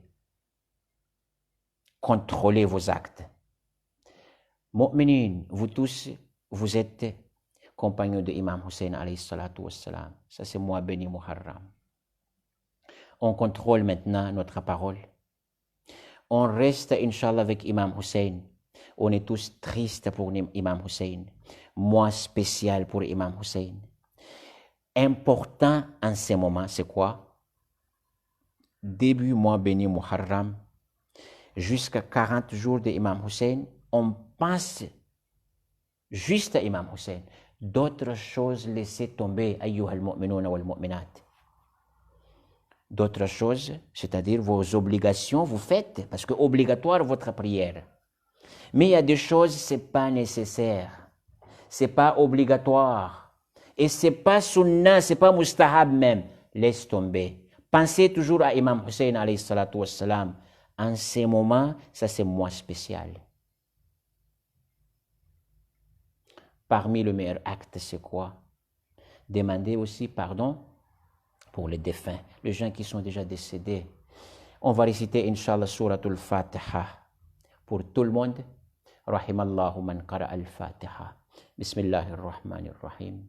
Contrôlez vos actes. Mu'minin, vous tous, vous êtes compagnons de Imam Hussein alayhi salatu wassalam. Ça c'est mois béni Muharram. On contrôle maintenant notre parole. On reste, Inch'Allah, avec Imam Hussein. On est tous tristes pour Imam Hussein. Mois spécial pour Imam Hussein. Important en ce moment, c'est quoi? Début mois béni Muharram, jusqu'à 40 jours de Imam Hussein, on pense juste à Imam Hussein. D'autres choses, laissez tomber, ayyuhal mu'minuna wal mu'minat. D'autres choses, c'est-à-dire vos obligations, vous faites, parce que obligatoire votre prière. Mais il y a des choses, c'est pas nécessaire, c'est pas obligatoire. Et c'est pas sunnah, c'est pas mustahab même. Laisse tomber. Pensez toujours à Imam Hussein alayhi salatu wassalam. En ces moments, ça c'est moins spécial. Parmi les meilleurs actes, c'est quoi? Demander aussi pardon pour les défunts, les gens qui sont déjà décédés. On va réciter, Inch'Allah, Suratul Fatiha pour tout le monde. Rahimallahu man qara al-Fatiha. Bismillahirrahmanirrahim.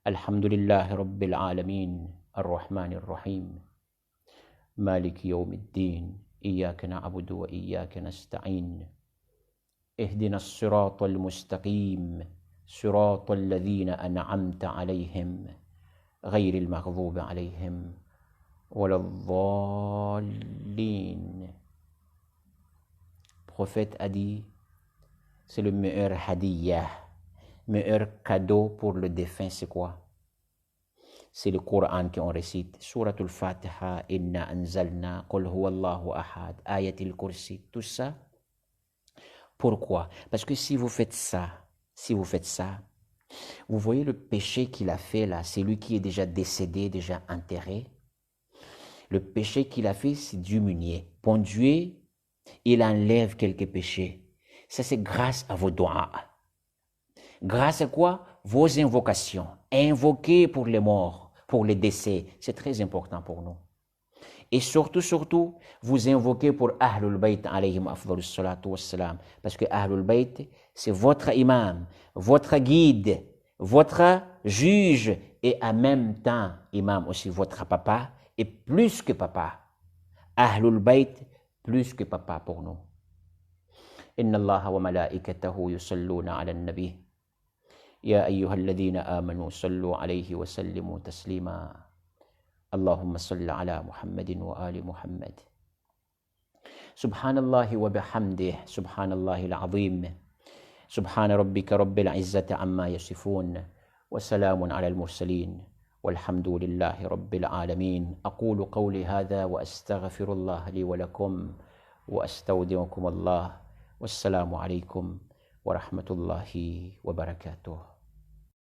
Alhamdulillahi Rabbil Alamin. Ar-Rahmanir-Rahim. Malik Yawmiddin. Iyaka na'budu wa iyaka nasta'in. اهدنا الصراط المستقيم صراط الذين أنعمت عليهم غير المغضوب عليهم ولا الضالين. Prophète a dit, c'est le meilleur hadiyah, meilleur cadeau pour le défunt, c'est quoi? C'est le Coran qu'on récite. Suratul Fatiha, Inna anzalna, Qul huwallahu ahad, Ayatul Kursi, tout ça. Pourquoi? Parce que si vous faites ça, vous voyez le péché qu'il a fait là, c'est lui qui est déjà décédé, déjà enterré. Le péché qu'il a fait, c'est diminuer. Bon Dieu, il enlève quelques péchés. Ça, c'est grâce à vos doigts. Grâce à quoi? Vos invocations. Invoquer pour les morts, pour les décès. C'est très important pour nous. Et surtout, vous invoquez pour Ahlul Bayt alayhim afdalus salatu wassalam. Parce que Ahlul Bayt, c'est votre imam, votre guide, votre juge et en même temps, imam aussi votre papa et plus que papa. Ahlul Bayt, plus que papa pour nous. Inna Allah wa malaikatahu yusalluna ala nabi. Ya ayyuhalladhina amanu sallu alayhi wa sallimu taslima. اللهم صل على محمد وآل محمد. سبحان الله وبحمده سبحان الله العظيم سبحان ربك رب العزة عما يصفون وسلام على المرسلين والحمد لله رب العالمين. أقول قولي هذا وأستغفر الله لي ولكم وأستودعكم الله والسلام عليكم ورحمة الله وبركاته.